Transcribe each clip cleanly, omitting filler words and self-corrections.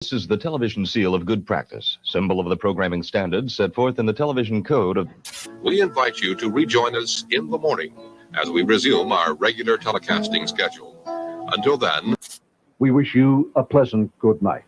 This is the television seal of good practice, symbol of the programming standards set forth in the television code of... We invite you to rejoin us in the morning as we resume our regular telecasting schedule. Until then, we wish you a pleasant good night.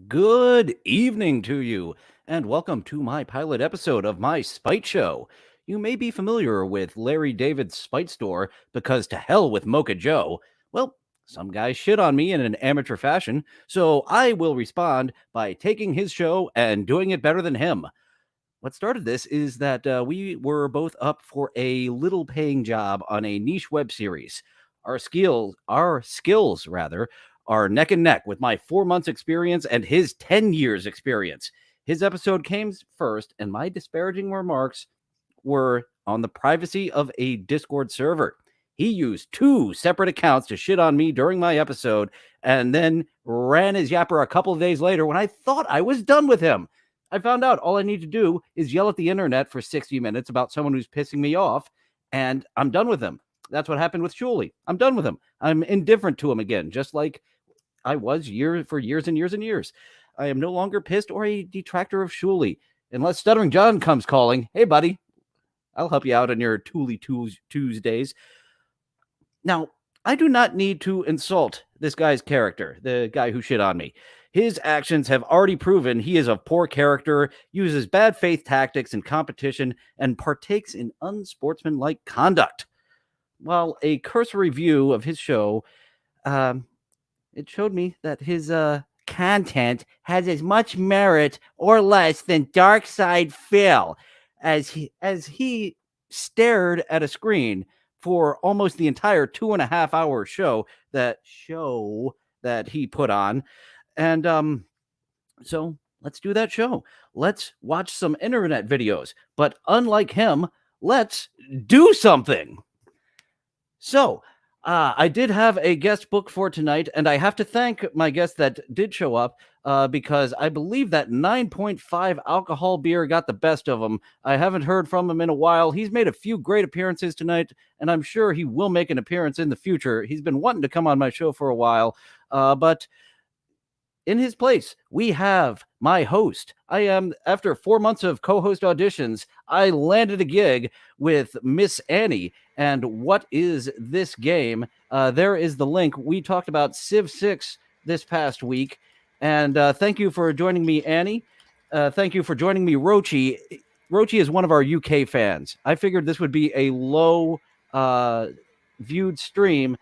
Good evening to you, and welcome to my pilot episode of my Spite Show. You may be familiar with Larry David's Spite Store because to hell with Mocha Joe. Well, some guys shit on me in an amateur fashion, so I will respond by taking his show and doing it better than him. What started this is that we were both up for a little paying job on a niche web series. Our skills, are neck and neck with my 4 months experience and his 10 years experience. His episode came first, and my disparaging remarks were on the privacy of a Discord server. He used 2 separate accounts to shit on me during my episode and then ran his yapper a couple of days later when I thought I was done with him. I found out all I need to do is yell at the internet for 60 minutes about someone who's pissing me off, and I'm done with him. That's what happened with Shuley. I'm done with him. I'm indifferent to him again, just like I was for years and years and years. I am no longer pissed or a detractor of Shuley, unless Stuttering John comes calling. Hey, buddy, I'll help you out on your Tooley Tuesdays. Now, I do not need to insult this guy's character, the guy who shit on me. His actions have already proven he is of poor character, uses bad faith tactics in competition, and partakes in unsportsmanlike conduct. While a cursory review of his show, it showed me that his content has as much merit or less than Dark Side Phil, as he stared at a screen for almost the entire 2.5-hour show that he put on. And so let's do that show. Let's watch some internet videos. But unlike him, let's do something. So I did have a guest book for tonight, and I have to thank my guest that did show up because I believe that 9.5 alcohol beer got the best of him. I haven't heard from him in a while. He's made a few great appearances tonight, and I'm sure he will make an appearance in the future. He's been wanting to come on my show for a while, but in his place, we have my host. After 4 months of co-host auditions, I landed a gig with Miss Annie. And what is this game? There is the link. We talked about Civ 6 this past week. And thank you for joining me, Annie. Thank you for joining me, Rochi. Rochi is one of our UK fans. I figured this would be a low viewed stream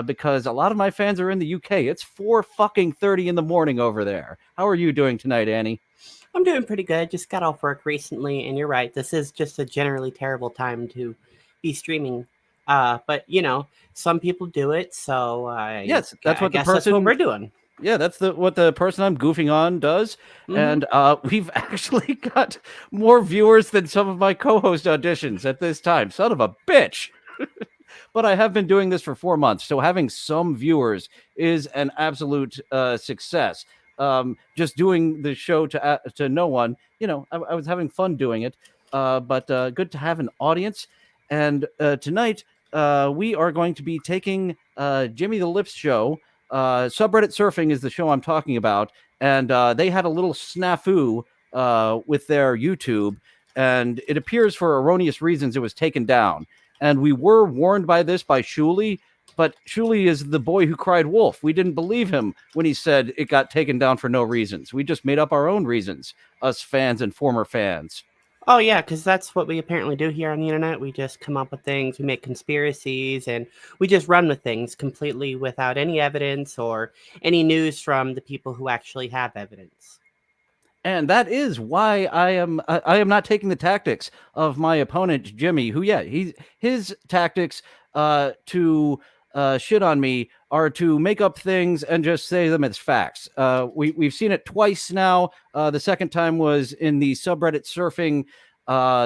because a lot of my fans are in the UK. It's 4:30 in the morning over there. How are you doing tonight, Annie? I'm doing pretty good. Just got off work recently, and you're right. This is just a generally terrible time to be streaming. But you know, some people do it. So yes, that's what we're doing. Yeah, that's what the person I'm goofing on does. Mm-hmm. And we've actually got more viewers than some of my co-host auditions at this time. Son of a bitch. But I have been doing this for 4 months, so having some viewers is an absolute success. Just doing the show to no one, you know, I was having fun doing it. but good to have an audience. And tonight, we are going to be taking Jimmy the Lips show. Subreddit Surfing is the show I'm talking about. And they had a little snafu with their YouTube. And it appears for erroneous reasons it was taken down. And we were warned by this by Shuli, but Shuli is the boy who cried wolf. We didn't believe him when he said it got taken down for no reasons. We just made up our own reasons, us fans and former fans. Oh yeah, because that's what we apparently do here on the internet. We just come up with things, we make conspiracies, and we just run with things completely without any evidence or any news from the people who actually have evidence. And that is why I am not taking the tactics of my opponent Jimmy, who his tactics to shit on me are to make up things and just say them as facts. We've seen it twice now. The second time was in the subreddit surfing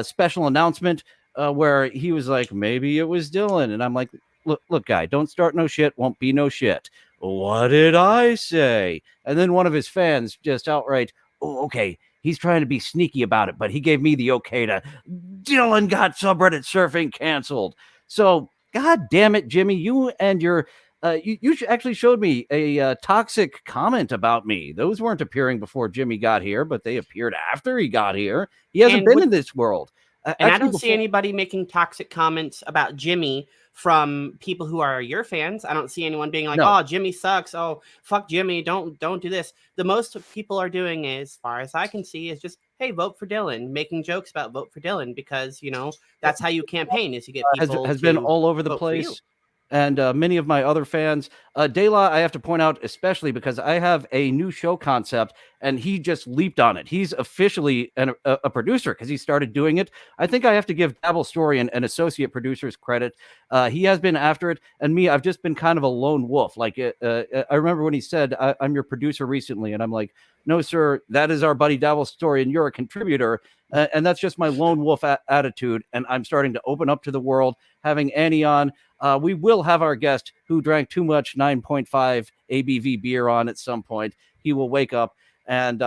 special announcement where he was like, maybe it was Dylan, and I'm like, look, guy, don't start no shit, won't be no shit. What did I say? And then one of his fans just outright, oh, okay, he's trying to be sneaky about it, but he gave me the okay to Dylan got subreddit surfing canceled. So, god damn it, Jimmy, you and your you actually showed me a toxic comment about me. Those weren't appearing before Jimmy got here, but they appeared after he got here. He hasn't been in this world. And I don't see anybody making toxic comments about Jimmy from people who are your fans. I don't see anyone being like, oh, Jimmy sucks. Oh, fuck Jimmy. Don't do this. The most people are doing, as far as I can see, is just, hey, vote for Dylan, making jokes about vote for Dylan, because, you know, that's how you campaign, is you get people has been all over the place. And many of my other fans, Dela, I have to point out, especially because I have a new show concept and he just leaped on it. He's officially a producer because he started doing it. I think I have to give Dabble Story an associate producer's credit. He has been after it. And me, I've just been kind of a lone wolf. Like I remember when he said, I'm your producer recently. And I'm like, no, sir, that is our buddy Dabble Story and you're a contributor. And that's just my lone wolf attitude. And I'm starting to open up to the world, having Annie on. We will have our guest who drank too much 9.5 ABV beer on at some point. He will wake up and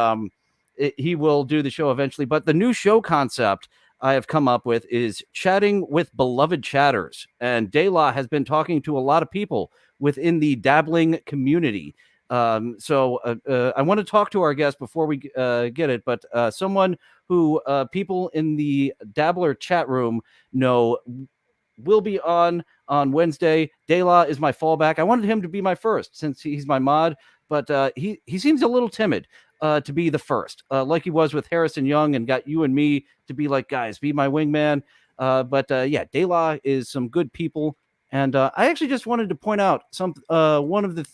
he will do the show eventually. But the new show concept I have come up with is chatting with beloved chatters. And Dela has been talking to a lot of people within the dabbling community. So I want to talk to our guest before we get it, but someone who people in the Dabbler chat room know will be on Wednesday. Dela is my fallback. I wanted him to be my first since he's my mod, but he seems a little timid to be the first, like he was with Harrison Young and got you and me to be like, guys, be my wingman. But yeah, Dela is some good people. And I actually just wanted to point out one of the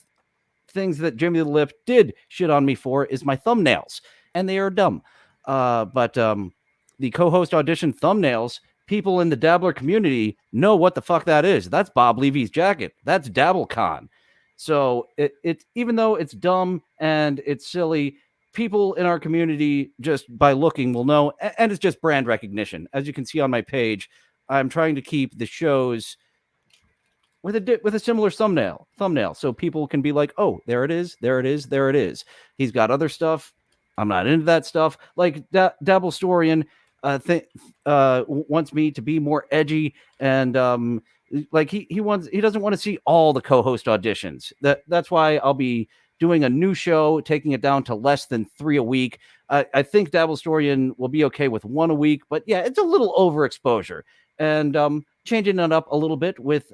things that Jimmy the Lip did shit on me for is my thumbnails, and they are dumb. But the co-host audition thumbnails, people in the Dabbler community know what the fuck that is. That's Bob Levy's jacket. That's DabbleCon. So it's even though it's dumb and it's silly, people in our community just by looking will know, and it's just brand recognition. As you can see on my page, I'm trying to keep the shows with a similar thumbnail, so people can be like, oh, there it is. He's got other stuff. I'm not into that stuff. Like Dabble Storian wants me to be more edgy, and like he doesn't want to see all the co-host auditions. That's why I'll be doing a new show, taking it down to less than 3 a week. I think Dabble Storian will be okay with 1 a week, but yeah, it's a little overexposure. And changing it up a little bit with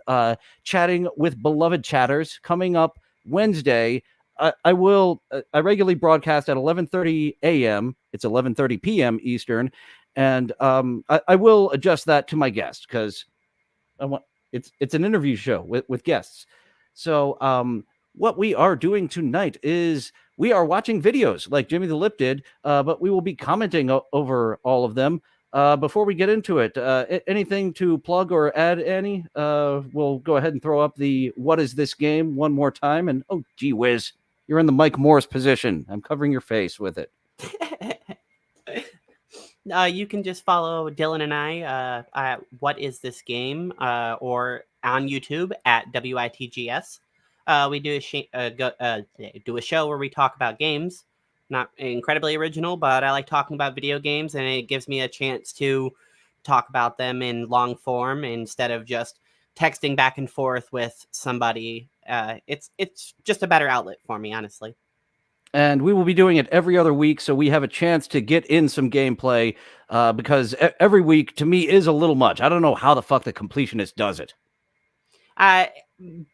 chatting with beloved chatters coming up Wednesday. I regularly broadcast at 11:30 a.m. It's 11:30 p.m. Eastern, and I will adjust that to my guest because it's an interview show with guests. So what we are doing tonight is we are watching videos like Jimmy the Lip did, but we will be commenting over all of them. Before we get into it, anything to plug or add, Annie? We'll go ahead and throw up the what is this game one more time. And oh, gee whiz, you're in the Mike Morris position. I'm covering your face with it. You can just follow Dylan and I at What Is This Game or on YouTube at WITGS. We do a show where we talk about games. Not incredibly original, but I like talking about video games, and it gives me a chance to talk about them in long form instead of just texting back and forth with somebody. It's just a better outlet for me, honestly. And we will be doing it every other week, so we have a chance to get in some gameplay, because every week to me is a little much. I don't know how the fuck the completionist does it.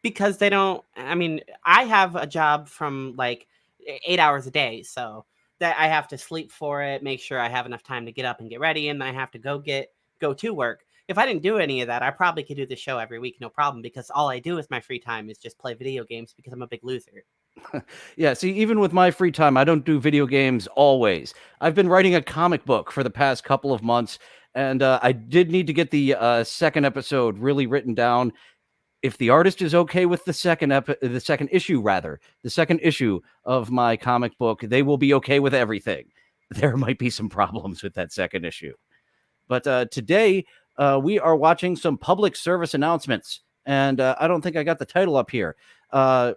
Because they don't. I mean, I have a job from like 8 hours a day, so that I have to sleep for it, make sure I have enough time to get up and get ready, and then I have to go to work. If I didn't do any of that, I probably could do the show every week, no problem, because all I do with my free time is just play video games because I'm a big loser. Yeah, see, even with my free time, I don't do video games always. I've been writing a comic book for the past couple of months, and I did need to get the second episode really written down. If the artist is okay with the second issue of my comic book, they will be okay with everything. There might be some problems with that second issue. But today, we are watching some public service announcements, and I don't think I got the title up here.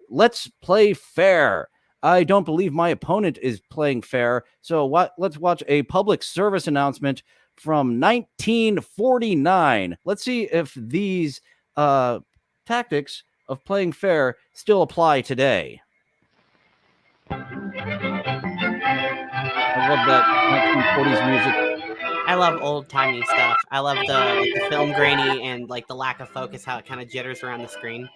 Let's play fair. I don't believe my opponent is playing fair, so let's watch a public service announcement from 1949. Let's see if these tactics of playing fair still apply today. I love that 1940s music. I love old timey stuff. I love the film grainy and like the lack of focus, how it kind of jitters around the screen.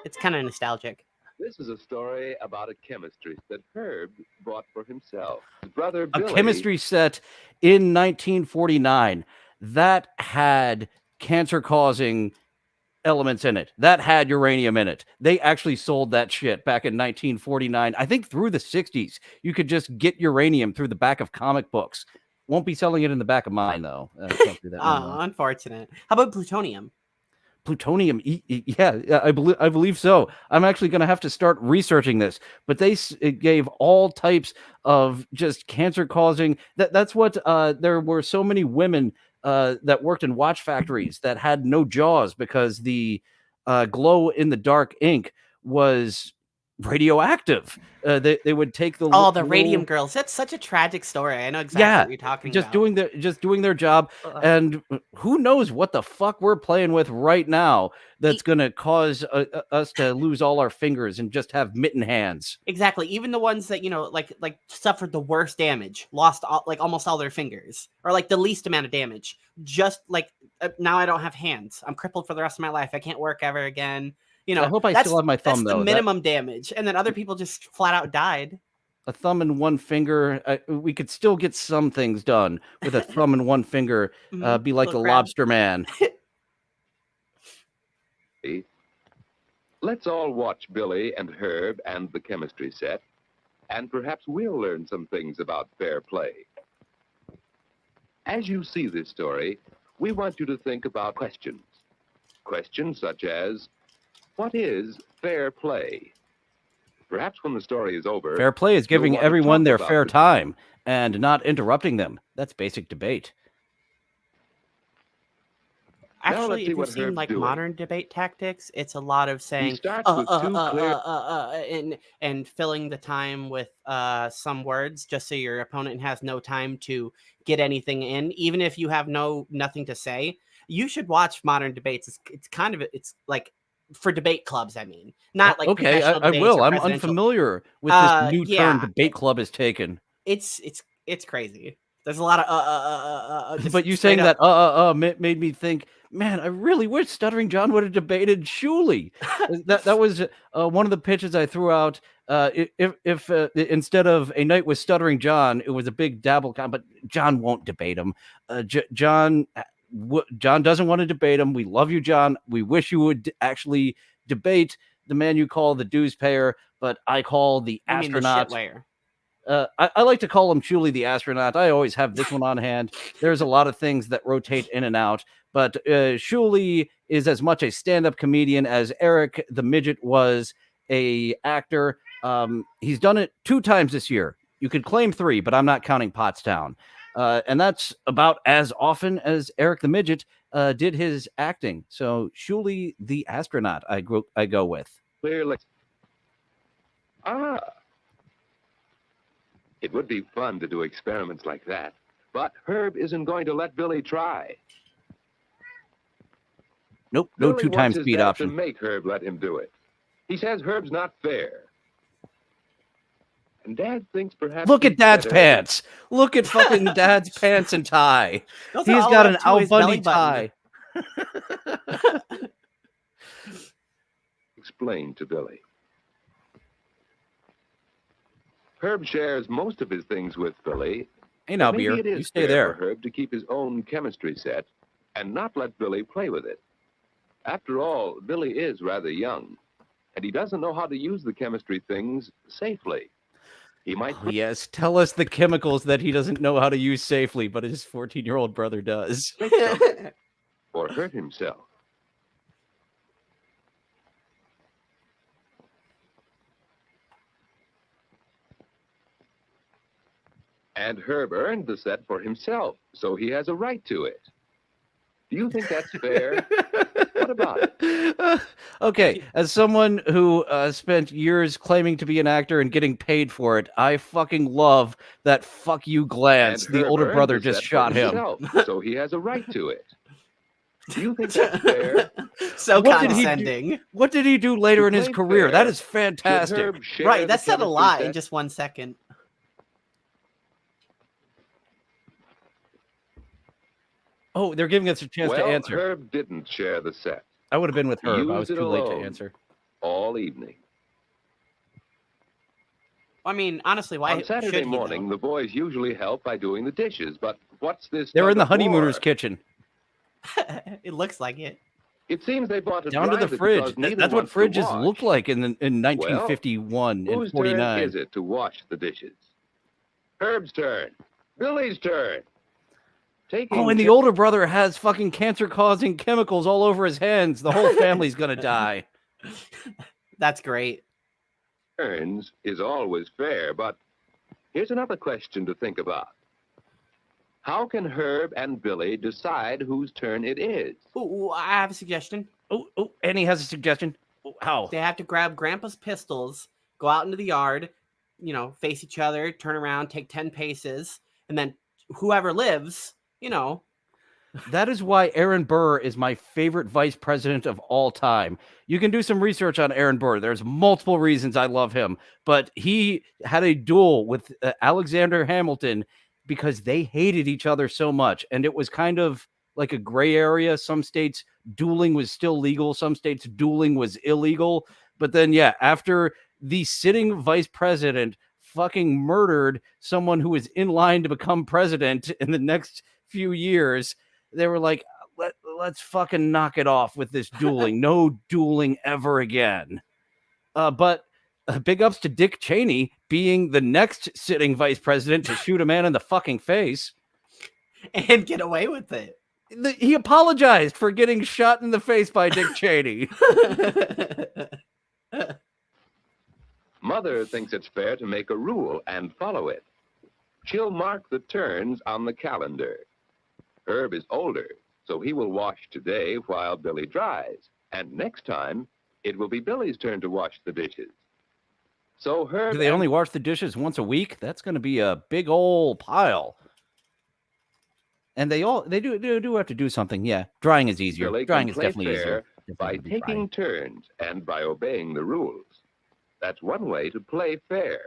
It's kind of nostalgic. This is a story about a chemistry that Herb bought for himself. His brother Billy. A chemistry set in 1949 that had cancer-causing elements in it. That had uranium in it. They actually sold that shit back in 1949. I think through the 60s, you could just get uranium through the back of comic books. Won't be selling it in the back of mine, though. Can't do that unfortunate. How about plutonium? Plutonium, yeah, I believe so. I'm actually going to have to start researching this. But it gave all types of just cancer-causing. That's what there were so many women that worked in watch factories that had no jaws because the glow-in-the-dark ink was radioactive. They would take the radium girls. That's such a tragic story. I know exactly what you're talking about. Just doing their job. And who knows what the fuck we're playing with right now that's going to cause us to lose all our fingers and just have mitten hands. Exactly. Even the ones that, like suffered the worst damage, lost almost all their fingers, or like the least amount of damage. Just like now I don't have hands. I'm crippled for the rest of my life. I can't work ever again. I hope I still have my thumb, that's the minimum damage. And then other people just flat out died. A thumb and one finger. We could still get some things done with a thumb and one finger. Be like the lobster man. Let's all watch Billy and Herb and the chemistry set, and perhaps we'll learn some things about fair play. As you see this story, we want you to think about questions. Questions such as, what is fair play? Perhaps when the story is over... Fair play is giving everyone their fair time and not interrupting them. That's basic debate. Actually, if you've seen like modern debate tactics, it's a lot of saying and filling the time with some words just so your opponent has no time to get anything in. Even if you have nothing to say, you should watch modern debates. It's like for debate clubs. I mean, not like okay. I will. I'm unfamiliar with this new term debate club has taken. It's crazy. There's a lot of but you saying that made me think, man, I really wish Stuttering John would have debated Shuley. that was one of the pitches I threw out. If instead of a night with Stuttering John, it was a big dabble con, but John won't debate him. John doesn't want to debate him. We love you, John. We wish you would actually debate the man you call the dues payer, but I call the astronaut. I like to call him Shuley the astronaut. I always have this one on hand. There's a lot of things that rotate in and out, but Shuley is as much a stand-up comedian as Eric the Midget was a actor. He's done it 2 times this year. You could claim 3, but I'm not counting Pottstown. And that's about as often as Eric the Midget did his acting. So Shuley the astronaut, I go with. Clearly. It would be fun to do experiments like that, but Herb isn't going to let Billy try. no Billy 2 wants times his speed dad option. to make Herb let him do it. He says Herb's not fair. And Dad thinks perhaps Look at it's Dad's better- pants. Look at fucking Dad's pants and tie. Those are He's all got up an to Al his Bundy belly button. tie. Explained to Billy. Herb shares most of his things with Billy. Hey now, but maybe Beer, it is you stay fair there. for Herb to keep his own chemistry set and not let Billy play with it. After all, Billy is rather young, and he doesn't know how to use the chemistry things safely. He might Oh, yes, tell us the chemicals that he doesn't know how to use safely, but his 14-year-old brother does. break something or hurt himself. And Herb earned the set for himself, so he has a right to it. Do you think that's fair? What about it? Okay, as someone who spent years claiming to be an actor and getting paid for it, I fucking love that fuck you glance. And The Herb older earned brother the just set for shot him. himself, so he has a right to it. Do you think that's fair? So What did he do? condescending. What did he do later To in his play career? fair, That is Should fantastic. Herb share Right, the that said a chemistry lot set? in just 1 second. Oh, they're giving us a chance to Well, answer. Herb didn't share the set I would have been with He Herb. I used was it too late to alone. answer. all evening. I mean, honestly, why On Saturday should he, morning, the boys usually help by doing the dishes, but what's this? They're in tug the of war? honeymooners' kitchen. though? It looks like it. It seems they bought a Down to the drive fridge. because neither That's what wants to fridges wash. look like in 1951 and Whose turn 49. is it to wash the dishes? Herb's turn. Billy's turn. Taking Oh, and the older brother has fucking cancer-causing chemicals all over his hands. The whole family's gonna die. That's great. turns is always fair, but here's another question to think about. How can Herb and Billy decide whose turn it is? Ooh, I have a suggestion. Oh, Annie has a suggestion. Oh, how? They have to grab Grandpa's pistols, go out into the yard, face each other, turn around, take 10 paces, and then whoever lives, That is why Aaron Burr is my favorite vice president of all time. You can do some research on Aaron Burr. There's multiple reasons I love him, but he had a duel with Alexander Hamilton because they hated each other so much. And it was kind of like a gray area. Some states dueling was still legal. Some states dueling was illegal. But then, yeah, after the sitting vice president fucking murdered someone who was in line to become president in the next few years, they were like, let's fucking knock it off with this dueling. No dueling ever again. But big ups to Dick Cheney being the next sitting vice president to shoot a man in the fucking face. and get away with it. He apologized for getting shot in the face by Dick Cheney. Mother thinks it's fair to make a rule and follow it. She'll mark the turns on the calendar. Herb is older, so he will wash today while Billy dries. And next time, it will be Billy's turn to wash the dishes. So Herb... Do they only wash the dishes once a week? That's going to be a big old pile. And they do have to do something. Yeah, drying is easier. Billy Drying can is play definitely fair easier. by Definitely taking drying. turns and by obeying the rules. That's one way to play fair.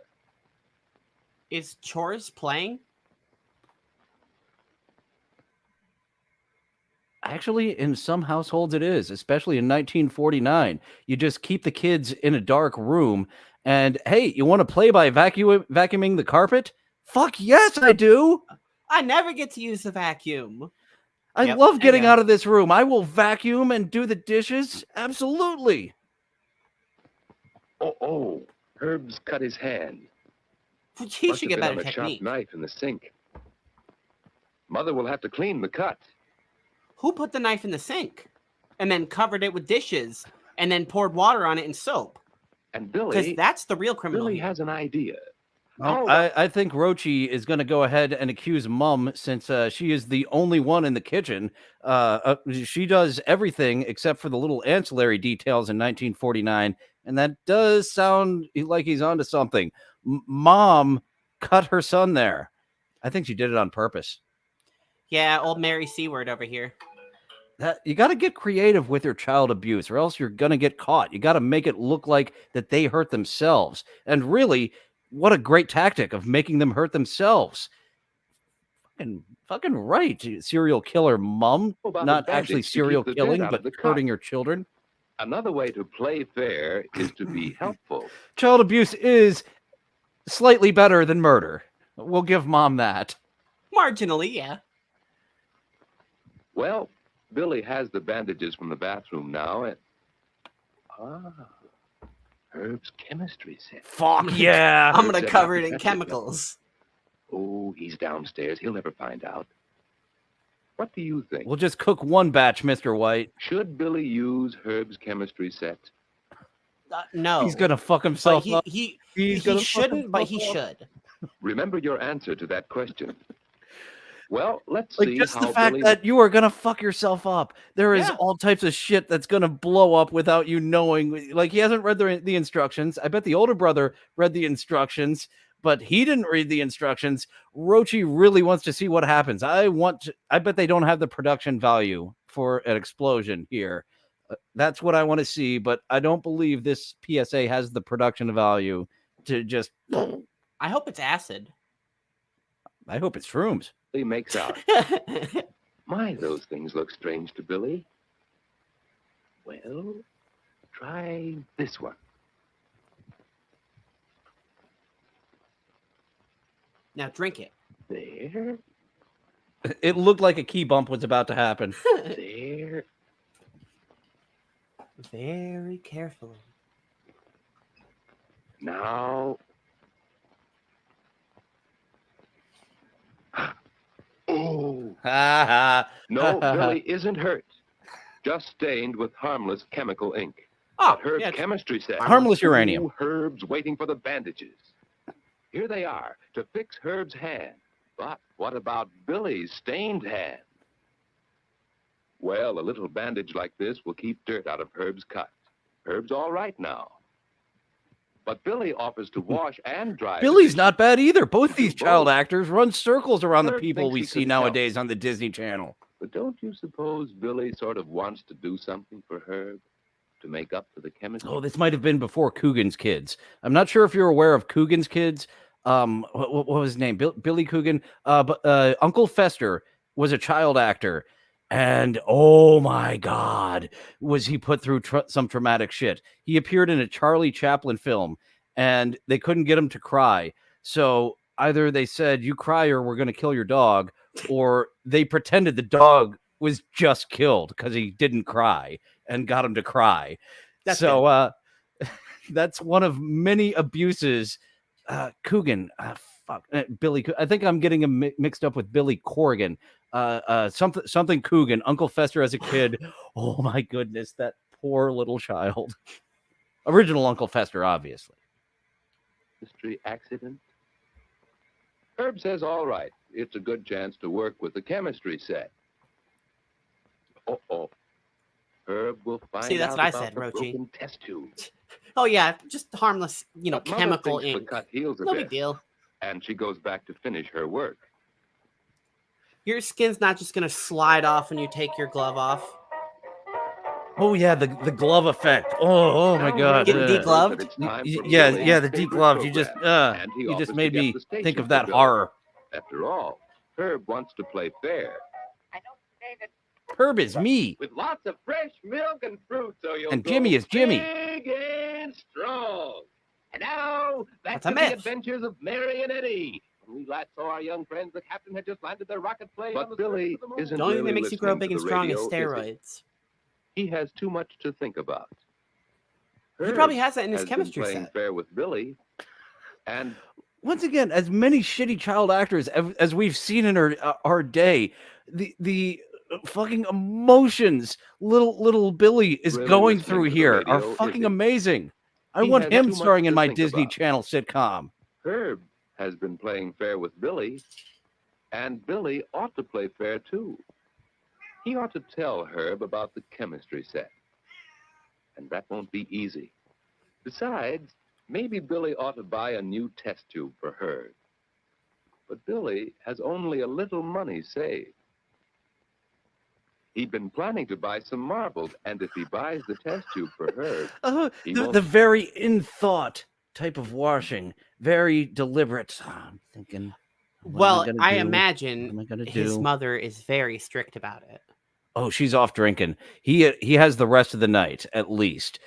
Is chores playing? Actually, in some households it is, especially in 1949. You just keep the kids in a dark room and, hey, you want to play by vacuuming the carpet? Fuck yes, I do. I never get to use the vacuum. I Yep, love there you getting go. out of this room. I will vacuum and do the dishes. Absolutely. Oh, Herb's cut his hand. He Must should have get been better on a technique. chopped knife in the sink. Mother will have to clean the cut. Who put the knife in the sink and then covered it with dishes and then poured water on it and soap? And Because Billy, that's the real criminal. Billy here. has an idea. Well, How I think Rochi is going to go ahead and accuse Mum since she is the only one in the kitchen. She does everything except for the little ancillary details in 1949. And that does sound like he's onto something. Mom cut her son there. I think she did it on purpose. Yeah, old Mary C word over here. You got to get creative with your child abuse, or else you're going to get caught. You got to make it look like that they hurt themselves. And really, what a great tactic of making them hurt themselves. Fucking right, serial killer mom. What about a Not actually bandage to serial keep the dirt killing, out but of the cut? hurting your children. Another way to play fair is to be helpful. Child abuse is slightly better than murder. We'll give mom that. Marginally, yeah. Well, Billy has the bandages from the bathroom now, and Herb's chemistry set. Fuck yeah. I'm gonna cover it in chemicals. Oh, he's downstairs. He'll never find out. What do you think? We'll just cook one batch, Mr. White. Should Billy use Herb's chemistry set? No. He's going to fuck himself But up. he gonna fuck shouldn't, but he himself up. should. Remember your answer to that question. Well, let's Like, see just how the fact Billy... that you are going to fuck yourself up. There is Yeah. all types of shit that's going to blow up without you knowing. Like, he hasn't read the instructions. I bet the older brother read the instructions, but he didn't read the instructions. Rochi really wants to see what happens. I bet they don't have the production value for an explosion here. That's what I want to see, but I don't believe this PSA has the production value to just... I hope it's acid. I hope it's shrooms. Billy makes out. My, those things look strange to Billy. Well, try this one. Now drink it. There, It looked like a key bump was about to happen. there. Very carefully. Now. Oh, no, Billy isn't hurt. Just stained with harmless chemical ink. Oh, Herb's yeah, chemistry set. Harmless uranium. Two Herbs waiting for the bandages. Here they are to fix Herb's hand. But what about Billy's stained hand? Well, a little bandage like this will keep dirt out of Herb's cut. Herb's all right now. But Billy offers to wash and dry. Billy's not bad either. Both these Both. child actors run circles around the Herb people thinks we he see could help. nowadays on the Disney Channel. But don't you suppose Billy sort of wants to do something for Herb to make up for the chemistry? Oh, this might have been before Coogan's Kids. I'm not sure if you're aware of Coogan's Kids. What was his name? Billy Coogan. But Uncle Fester was a child actor. And oh my God, was he put through some traumatic shit. He appeared in a Charlie Chaplin film and they couldn't get him to cry. So either they said, you cry or we're going to kill your dog, or they pretended the dog was just killed because he didn't cry and got him to cry. That's That's one of many abuses. Coogan, Billy. I think I'm getting him mixed up with Billy Corrigan. Something Coogan. Uncle Fester as a kid. Oh my goodness, that poor little child. Original Uncle Fester, obviously. Mystery accident? Herb says all right. It's a good chance to work with the chemistry set. Uh-oh. Herb will find See, that's out what I about said, the Rochi. broken test tube. Oh yeah, just harmless, But Mother chemical thinks ink. The cut heals a No bit, big deal. and she goes back to finish her work. Your skin's not just gonna slide off when you take your glove off. Oh yeah, the glove effect. Oh my Now God. Herb Getting knows degloved? that it's time for Yeah, Billy's the favorite degloved. You program, and he you offers just to made get me the station think of for that Billy. horror. After all, Herb wants to play fair. Herb is me. With lots of fresh milk and fruit, so you'll And grow Jimmy is Jimmy. big and strong. And now, back That's a to the myth. adventures of Mary and Eddie. When we last saw our young friends, the captain had just landed their rocket plane on the Billy surface of the moon. The only thing that makes you grow big and strong is steroids. He has too much to think about. He probably has that in his Herb has chemistry been playing set. fair with Billy, and Once again, as many shitty child actors as we've seen in our day, the fucking emotions little Billy is Really going listening through to the here are radio, is fucking he? amazing. I He want has him too much starring in to my think Disney about. Channel sitcom. Herb has been playing fair with Billy, and Billy ought to play fair too. He ought to tell Herb about the chemistry set. And that won't be easy. Besides, maybe Billy ought to buy a new test tube for Herb. But Billy has only a little money saved. He'd been planning to buy some marbles, and if he buys the test tube for her, he the won't... very in thought type of washing, very deliberate. I'm thinking, Well, what am I I gonna imagine do? his mother is very strict about it. Oh, she's off drinking. He has the rest of the night at least.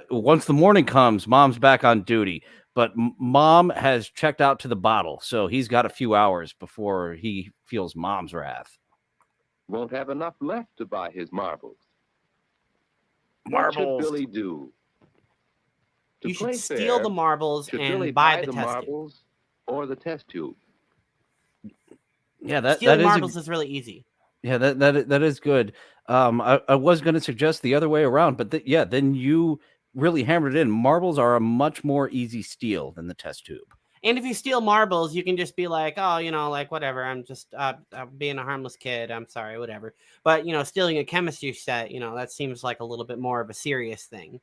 Once the morning comes, mom's back on duty, but mom has checked out to the bottle, so he's got a few hours before he feels mom's wrath. Won't have enough left to buy his marbles. Marbles. What should Billy do? To You play should steal fair, the marbles should and Billy buy buy the the test tube. marbles or the test tube? Yeah, that Stealing is marbles is really easy. Yeah, that is good. I was going to suggest the other way around, but then you really hammered it in. Marbles are a much more easy steal than the test tube. And if you steal marbles, you can just be like, oh, like whatever. I'm just being a harmless kid. I'm sorry, whatever. But, stealing a chemistry set, that seems like a little bit more of a serious thing.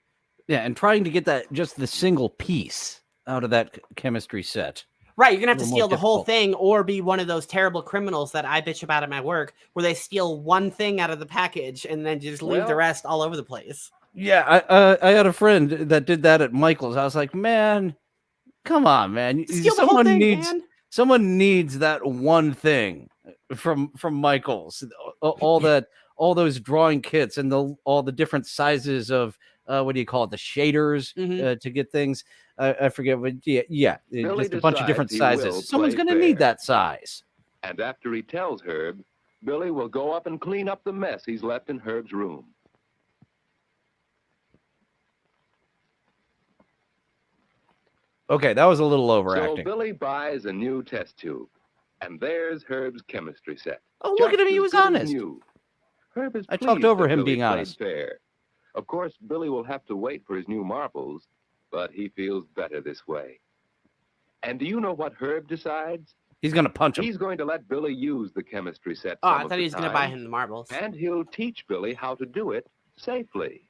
Yeah, and trying to get that just the single piece out of that chemistry set. Right, you're going to have to More steal the whole difficult. thing or be one of those terrible criminals that I bitch about at my work where they steal one thing out of the package and then just leave the Well- rest all over the place. Yeah, I had a friend that did that at Michael's. I was like, man, come on, man. Steal the whole thing, man. Someone needs that one thing from Michael's. All those drawing kits and all the different sizes of what do you call it? The shaders to get things. I forget, but yeah, Billy just a bunch of different decides he will sizes. Someone's play going to need fair. that size. And after he tells Herb, Billy will go up and clean up the mess he's left in Herb's room. Okay, that was a little So overacting. Billy buys a new test tube, and there's Herb's chemistry set. Oh, look at him, Just he as was good as honest. new. Herb is I talked pleased over that him Billy being played honest. fair. Of course, Billy will have to wait for his new marbles, but he feels better this way. And do you know what Herb decides? He's going to punch him. He's going to let Billy use the chemistry set. Oh, some I of thought the he was going to buy time, him the marbles. And he'll teach Billy how to do it safely.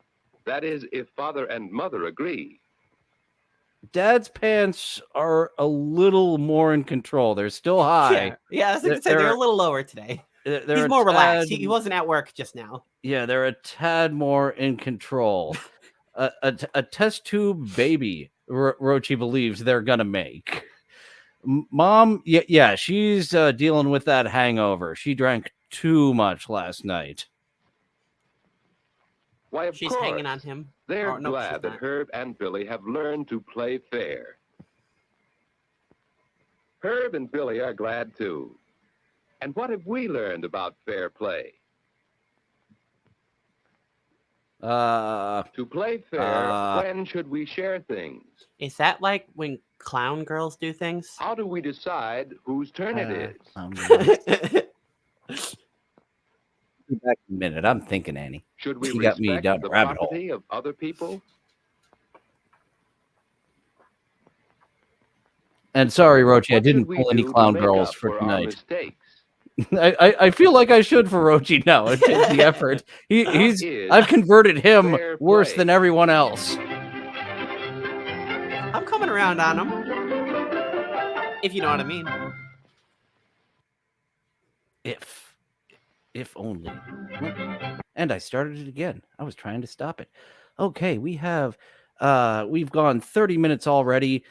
That is, if father and mother agree. Dad's pants are a little more in control. They're still high. Yeah, I was going to say they're a little lower today. They're He's a more relaxed. tad- He wasn't at work just now. Yeah, they're a tad more in control. A test tube baby, Rochi believes they're gonna make. Mom, yeah, she's dealing with that hangover. She drank too much last night. Why, of She's course, hanging on him. they're Oh, no, she's glad that not. Herb and Billy have learned to play fair. Herb and Billy are glad too. And what have we learned about fair play? To play fair, when should we share things? Is that like when clown girls do things? How do we decide whose turn it is? Be back in a minute. I'm thinking, Annie. Should we You got me respect down the the rabbit hole. property of other people? And sorry, Rochi, I What didn't should we pull any do to clown make girls up for our tonight. mistakes? I feel like I should for Rochi now. It takes the effort. I've converted him fair worse play? than everyone else. I'm coming around on him. If you know what I mean. If only. And I started it again. I was trying to stop it. Okay, we've gone 30 minutes already.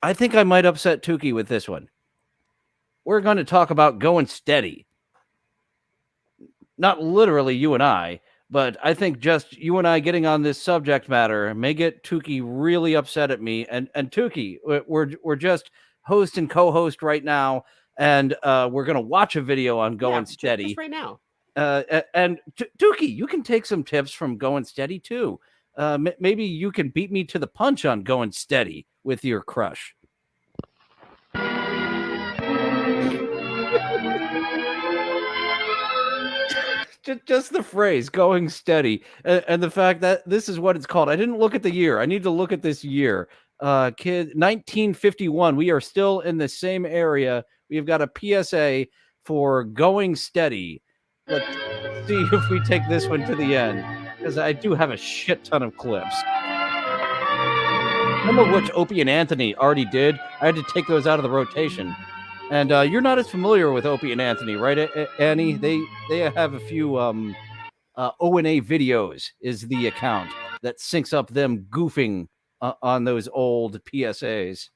I think I might upset Tukey with this one. We're going to talk about going steady. Not literally you and I, but I think just you and I getting on this subject matter may get Tukey really upset at me. And Tukey, we're just host and co-host right now, and we're going to watch a video on going steady Just right now. and Tukey, you can take some tips from going steady too. Maybe you can beat me to the punch on going steady with your crush. Just the phrase going steady and the fact that this is what it's called. I didn't look at the year. I need to look at this year. 1951. We are still in the same area. We've got a PSA for going steady. Let's see if we take this one to the end, because I do have a shit ton of clips. Some of which Opie and Anthony already did. I had to take those out of the rotation. And you're not as familiar with Opie and Anthony, right, Annie? They have a few O&A videos is the account that syncs up them goofing on those old PSAs.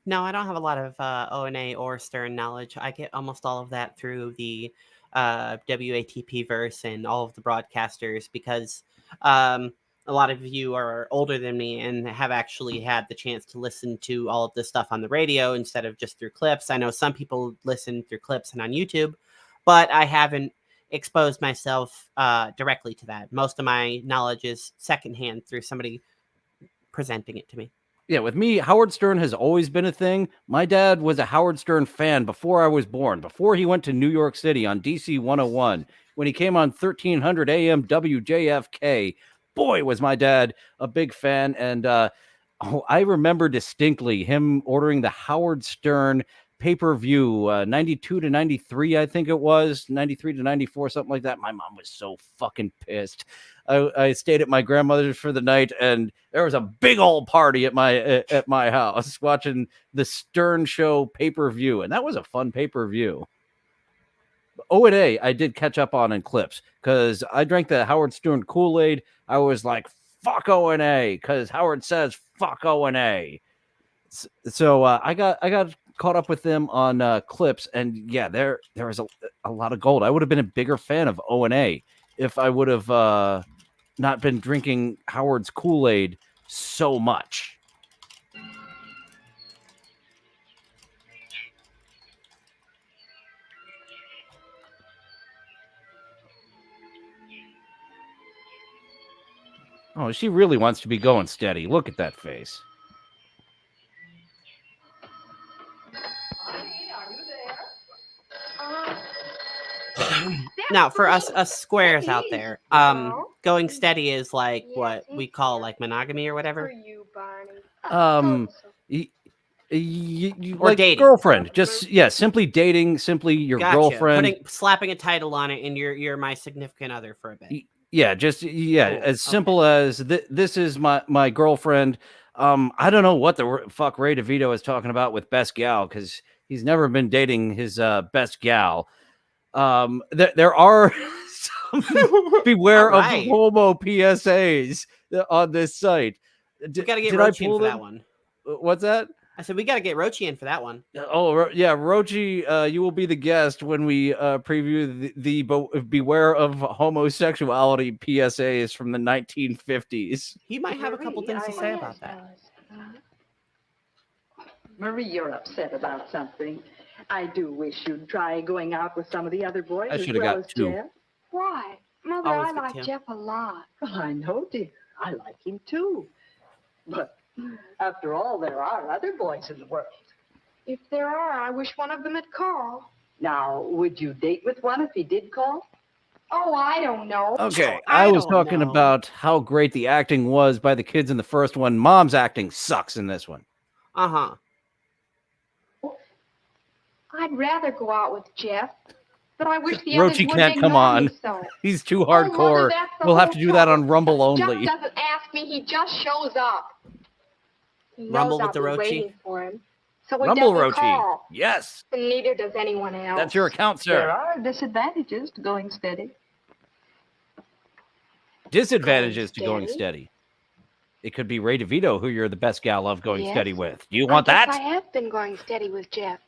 No, I don't have a lot of O&A or Stern knowledge. I get almost all of that through the WATP verse and all of the broadcasters because a lot of you are older than me and have actually had the chance to listen to all of this stuff on the radio instead of just through clips. I know some people listen through clips and on YouTube, but I haven't exposed myself directly to that. Most of my knowledge is secondhand through somebody presenting it to me. Yeah, with me, Howard Stern has always been a thing. My dad was a Howard Stern fan before I was born, before he went to New York City on DC 101, when he came on 1300 AM WJFK. Boy, was my dad a big fan. And I remember distinctly him ordering the Howard Stern pay-per-view 92 to 93, I think it was 93 to 94, something like that. My mom was so fucking pissed. I stayed at my grandmother's for the night, and there was a big old party at my house watching the Stern Show pay-per-view, and that was a fun pay-per-view. O&A I did catch up on in clips because I drank the Howard Stern Kool-Aid. I was like, fuck O&A, because Howard says fuck O&A. So I got caught up with them on clips, and yeah, there was a lot of gold. I would have been a bigger fan of O&A if I would have not been drinking Howard's Kool-Aid so much. Oh, she really wants to be going steady. Look at that face. Now, for us squares out there, going steady is like what we call like monogamy or whatever. Or Or dating. Girlfriend. Just simply dating, simply your girlfriend. Slapping a title on it, and you're my significant other for a bit. Yeah, just as simple as this is my girlfriend. I don't know what the fuck Ray DeVito is talking about with best gal, because he's never been dating his best gal. There are some beware of homo PSAs on this site. We gotta get Rochi in for that one. What's that? I said we gotta get Rochi in for that one. Oh yeah, Rochi, you will be the guest when we preview the beware of homosexuality PSAs from the 1950s. He might have a couple things to say about that. Marie, you're upset about something. I do wish you'd try going out with some of the other boys. I should have got two. Jeff. Why? Mother, I like Jeff a lot. Well, I know, dear. I like him too. But after all, there are other boys in the world. If there are, I wish one of them had called. Now, would you date with one if he did call? Oh, I don't know. Okay, I was talking about how great the acting was by the kids in the first one. Mom's acting sucks in this one. Uh-huh. I'd rather go out with Jeff, but I wish the Rochi others can't come on. So. He's too hardcore. Mother, we'll have to do that on Rumble only. Jeff doesn't ask me, he just shows up. He Rumble knows with the I'll be Rochi. waiting for him, so he Rumble doesn't Rochi. call. Yes. And neither does anyone else. That's your account, sir. There are disadvantages to going steady. Disadvantages to going steady. It could be Ray DeVito, who you're the best gal of going steady with. Do you want that? I have been going steady with Jeff.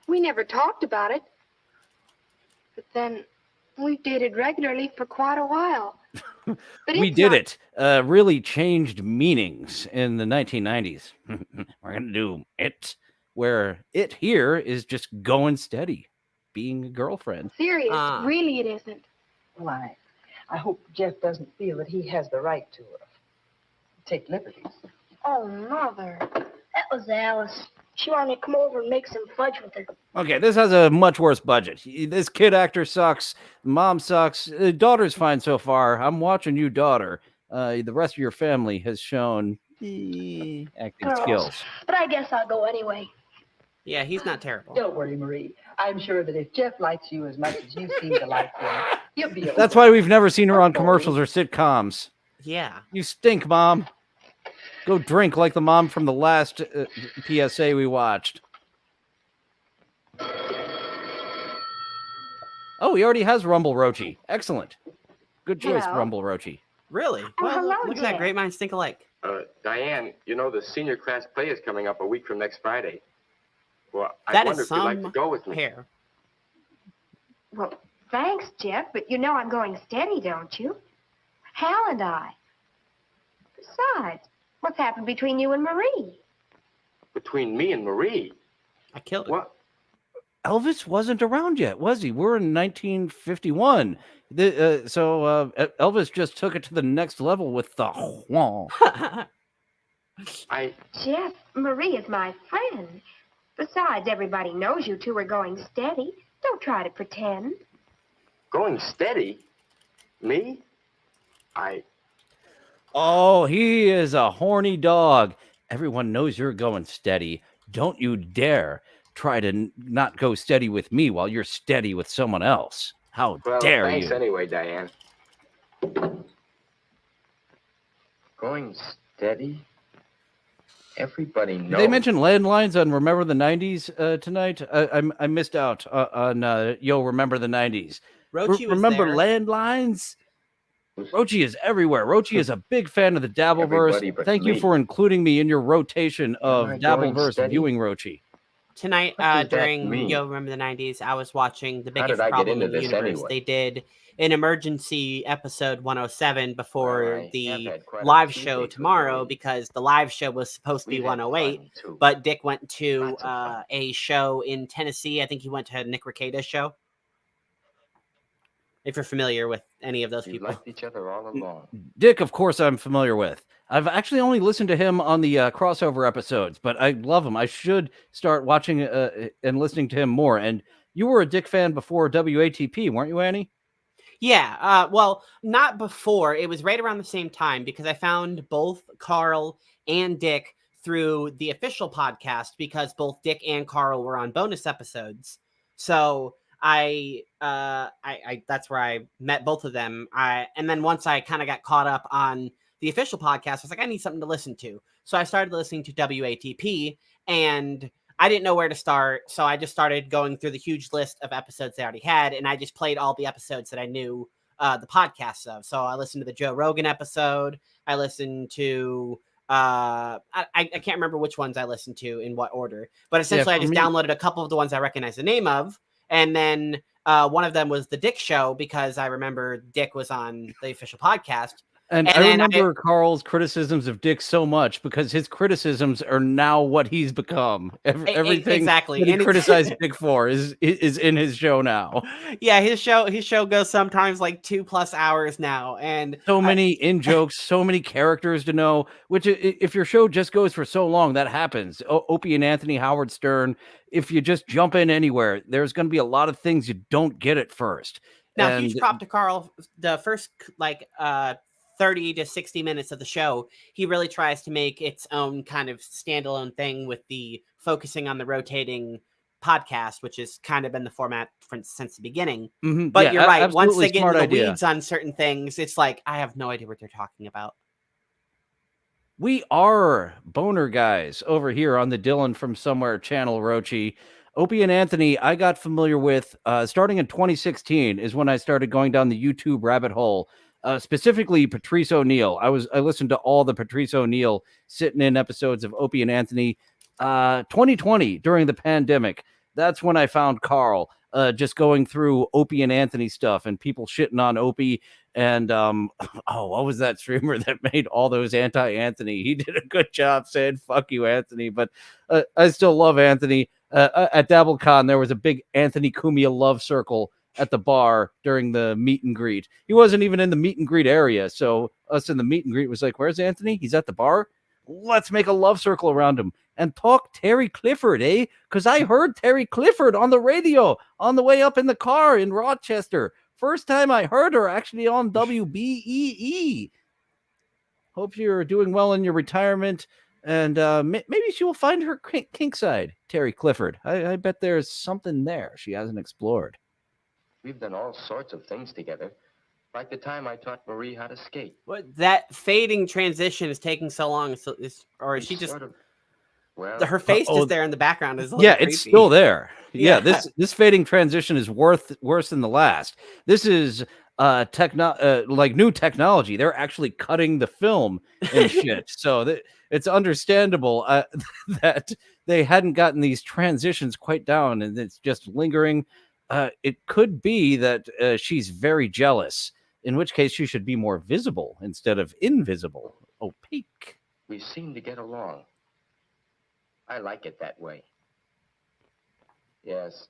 We never talked about it. But then we've dated regularly for quite a while. But we did it. Really changed meanings in the 1990s. We're going to do it, where it here is just going steady, being a girlfriend. Serious. Really, it isn't. Well, I hope Jeff doesn't feel that he has the right to take liberties. Oh, Mother. That was Alice. She wanted me to come over and make some fudge with her. Okay, this has a much worse budget. This kid actor sucks. Mom sucks. Daughter's fine so far. I'm watching you, daughter. The rest of your family has shown acting skills. But I guess I'll go anyway. Yeah, he's not terrible. Don't worry, Marie. I'm sure that if Jeff likes you as much as you seem to like him, he'll be okay. That's why we've never seen her on commercials or sitcoms. Yeah. You stink, Mom. Go drink like the mom from the last PSA we watched. Oh, he already has Rumble Roachy. Excellent. Good choice, Hello. Rumble Roachy. Really? Oh, Well, hello, look at that. Jeff. Great minds think alike. Diane, you know the senior class play is coming up a week from next Friday. Well, I That wonder is if you'd like some to go with me. hair. Well, thanks, Jeff, but you know I'm going steady, don't you? Hal and I. Besides, what's happened between you and Marie? Between me and Marie. I killed it. What? Elvis wasn't around yet, was he? We're in 1951. Elvis just took it to the next level with the Juan. Jeff, Marie is my friend. Besides, everybody knows you two are going steady. Don't try to pretend. Going steady? Me? Oh, he is a horny dog. Everyone knows you're going steady. Don't you dare try to not go steady with me while you're steady with someone else. How dare thanks you? anyway, Diane. Going steady? Everybody knows. Did they mention landlines on Remember the 90s tonight? I missed out on Remember the 90s. Roachy was Remember there. landlines? Roachy is everywhere. Roachy is a big fan of the Everybody Dabbleverse. but Thank you me. for including me in your rotation of Am I going Dabbleverse steady? viewing Roachy. Tonight, What does that during mean? Yo Remember the 90s, I was watching The How did Biggest I get Problem into in the this Universe. anyway? They did an emergency episode 107 before Well, I have the had quite a live few show dates with tomorrow Marie. because the live show was supposed to be We've had 108, fun, too. but Dick went to Lots of fun. a show in Tennessee. I think he went to Nick Rekida's show. If you're familiar with any of those We've people. liked each other all along. Dick, of course, I'm familiar with. I've actually only listened to him on the crossover episodes, but I love him. I should start watching and listening to him more. And you were a Dick fan before WATP, weren't you, Annie? Yeah, well, not before. It was right around the same time because I found both Carl and Dick through the official podcast because both Dick and Carl were on bonus episodes. So I that's where I met both of them. And then once I kind of got caught up on the official podcast, I was like, I need something to listen to. So I started listening to WATP, and I didn't know where to start, so I just started going through the huge list of episodes they already had, and I just played all the episodes that I knew the podcasts of. So I listened to the Joe Rogan episode. I listened to I can't remember which ones I listened to in what order, but essentially I just downloaded a couple of the ones I recognize the name of, and then one of them was the Dick Show because I remember Dick was on the official podcast. And I remember Carl's criticisms of Dick so much because his criticisms are now what he's become. Everything exactly. that he criticized Dick for is in his show now. Yeah, his show goes sometimes like 2+ hours now, and so many in jokes, so many characters to know. Which, if your show just goes for so long, that happens. Opie and Anthony, Howard Stern. If you just jump in anywhere, there's going to be a lot of things you don't get at first. Now, huge prop to Carl. The first 30 to 60 minutes of the show, he really tries to make its own kind of standalone thing with the focusing on the rotating podcast, which has kind of been the format since the beginning. Mm-hmm. But yeah, you're right. Once they get into the idea. weeds on certain things, it's like, I have no idea what they're talking about. We are boner guys over here on the Dylan from Somewhere channel, Roachy. Opie and Anthony, I got familiar with starting in 2016 is when I started going down the YouTube rabbit hole. Specifically Patrice O'Neill. I listened to all the Patrice O'Neill sitting in episodes of Opie and Anthony. 2020 during the pandemic. That's when I found Carl just going through Opie and Anthony stuff and people shitting on Opie. And what was that streamer that made all those anti-Anthony? He did a good job saying fuck you, Anthony. But I still love Anthony. At DabbleCon, there was a big Anthony Cumia love circle at the bar during the meet and greet. He wasn't even in the meet and greet area. So us in the meet and greet was like, where's Anthony? He's at the bar. Let's make a love circle around him and talk Terry Clifford, eh? Because I heard Terry Clifford on the radio on the way up in the car in Rochester. First time I heard her actually on WBEE. Hope you're doing well in your retirement. And maybe she will find her kink side, Terry Clifford. I bet there's something there she hasn't explored. We've done all sorts of things together. Like the time I taught Marie how to skate. What that fading transition is taking so long, or is she just? Well, Her face oh, just there in the background is a little yeah, creepy. it's still there. Yeah, Yeah. this fading transition is worse than the last. This is like new technology. They're actually cutting the film and shit. So it's understandable that they hadn't gotten these transitions quite down, and it's just lingering. It could be that she's very jealous, in which case she should be more visible instead of invisible, opaque. we seem to get along. I like it that way. Yes,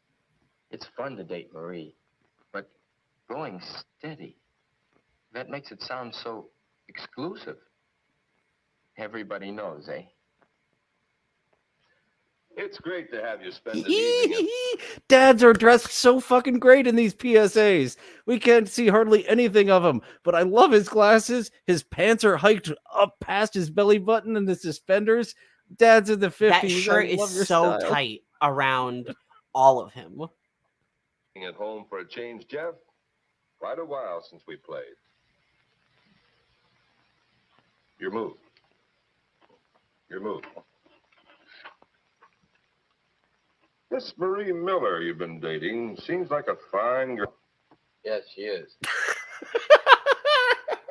it's fun to date Marie, but going steady, that makes it sound so exclusive. Everybody knows, eh? It's great to have you spend an evening. Dads are dressed so fucking great in these PSAs. We can't see hardly anything of him, but I love his glasses. His pants are hiked up past his belly button and the suspenders. Dad's in the 50s. That shirt is so tight around all of him. At home for a change, Jeff? Quite a while since we played. Your move. Your move. This Marie Miller you've been dating seems like a fine girl. Yes, she is.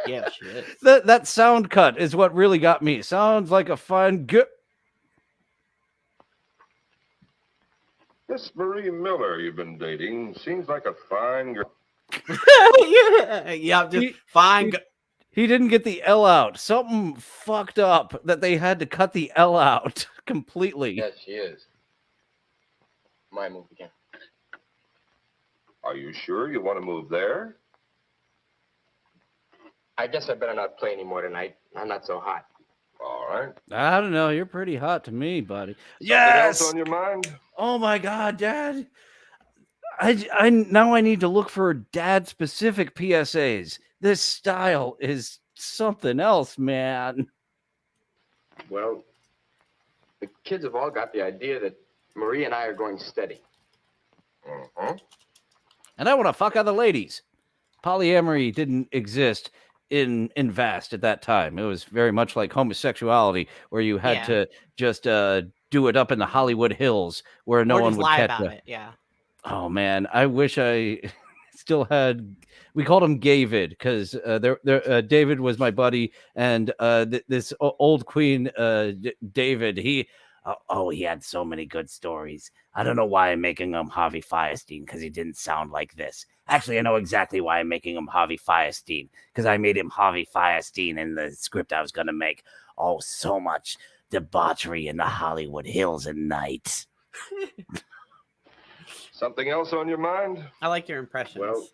Yeah, she is. That sound cut is what really got me. Sounds like a fine This Marie Miller you've been dating seems like a fine girl. Yeah, just fine. He didn't get the L out. Something fucked up that they had to cut the L out completely. Yes, she is. My move again. Are you sure you want to move there? I guess I better not play anymore tonight. I'm not so hot. All right. I don't know. You're pretty hot to me, buddy. Something else on your mind? Oh my God, Dad. I now I need to look for dad specific PSAs. This style is something else, man. Well, the kids have all got the idea that Marie and I are going steady. Uh-huh. And I want to fuck other ladies. Polyamory didn't exist in Vast at that time. It was very much like homosexuality, where you had to just do it up in the Hollywood Hills where no one would lie catch about you. it. Yeah. Oh man, I wish I still had. We called him David because David was my buddy, and this old queen, David. He had so many good stories. I don't know why I'm making him Harvey Firestein because he didn't sound like this. Actually, I know exactly why I'm making him Harvey Firestein because I made him Harvey Firestein in the script I was gonna make. Oh, so much debauchery in the Hollywood Hills at night. Something else on your mind? I like your impressions.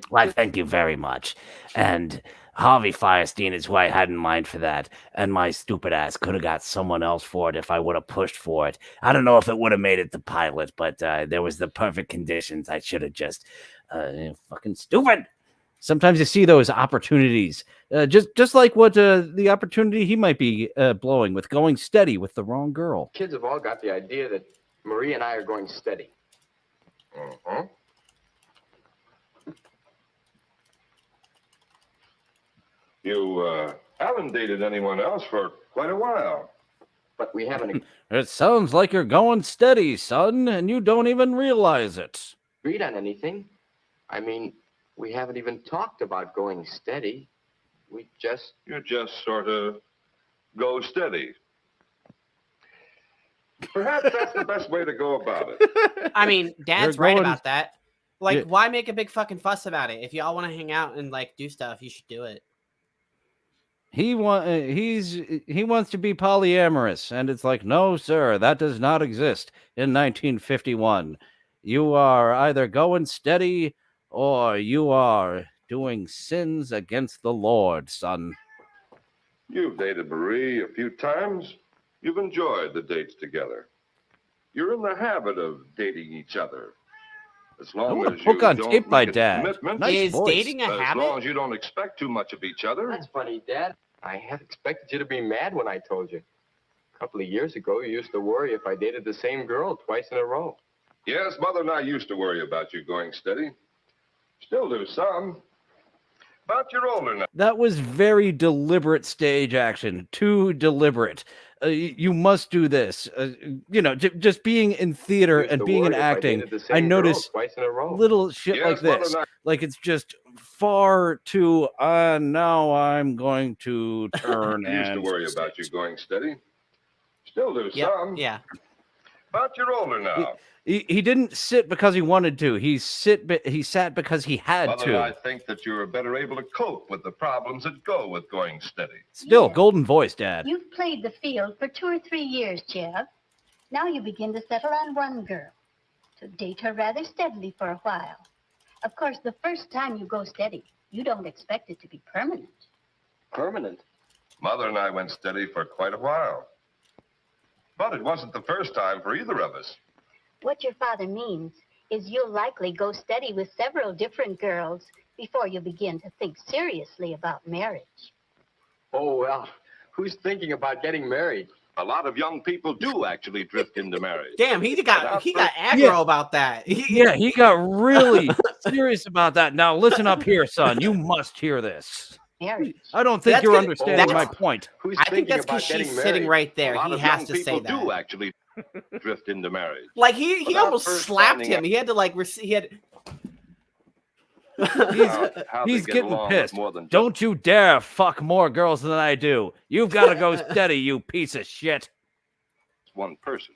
Why, thank you very much. And Harvey Firestein is who I had in mind for that. And my stupid ass could have got someone else for it if I would have pushed for it. I don't know if it would have made it the pilot, but there was the perfect conditions. I should have just fucking stupid. Sometimes you see those opportunities, just like what the opportunity he might be blowing with going steady with the wrong girl. Kids have all got the idea that Marie and I are going steady. Uh-huh. You haven't dated anyone else for quite a while. But we haven't It sounds like you're going steady, son, and you don't even realize it. agreed on anything. I mean, we haven't even talked about going steady. You just sort of go steady. Perhaps that's the best way to go about it. I mean, Dad's You're right going- about that. Like, Yeah. why make a big fucking fuss about it? If y'all want to hang out and like do stuff, you should do it. He wants to be polyamorous, and it's like, no, sir, that does not exist in 1951. You are either going steady or you are doing sins against the Lord, son. You've dated Marie a few times. You've enjoyed the dates together. You're in the habit of dating each other. As I long want as to you hook on don't tape by make a Dad. commitment, Nice Is voice. dating a as long habit? as you don't expect too much of each other. That's funny, Dad. I had expected you to be mad when I told you. A couple of years ago, you used to worry if I dated the same girl twice in a row. Yes, Mother and I used to worry about you going steady. Still do some. But you're older now. That was very deliberate stage action. Too deliberate. You must do this. Just being in theater Used and to being in worry if I acting, dated the I same girl notice twice in a row. little shit Yes, like Mother this. Ni- Like it's just far too. Now I'm going to turn You used to and worry about you going steady. Still do Yep. some. Yeah. But you're older now. He didn't sit because he wanted to. He sat because he had Mother to. and I think that you're better able to cope with the problems that go with going steady. Still, Yeah. golden voice, Dad. You've played the field for 2 or 3 years, Jeff. Now you begin to settle on one girl, to date her rather steadily for a while. Of course, the first time you go steady, you don't expect it to be permanent. Permanent. Mother and I went steady for quite a while. But it wasn't the first time for either of us. What your father means is you'll likely go steady with several different girls before you begin to think seriously about marriage. Oh, well, who's thinking about getting married? A lot of young people do actually drift into marriage. Damn, he got aggro Yeah. about that. Yeah, he got really serious about that. Now listen up here, son. You must hear this. Marriage. I don't think That's you're gonna- understanding my that's- point. Who's I think thinking that's because about getting she's married? sitting right A there. lot He of has young to say people that. do actually drift into marriage. Like he Without almost first slapped finding him. He had to like he had. How they He's get getting along with pissed. more than just Don't you dare fuck more girls than I do. You've got to go steady, you piece of shit. one person.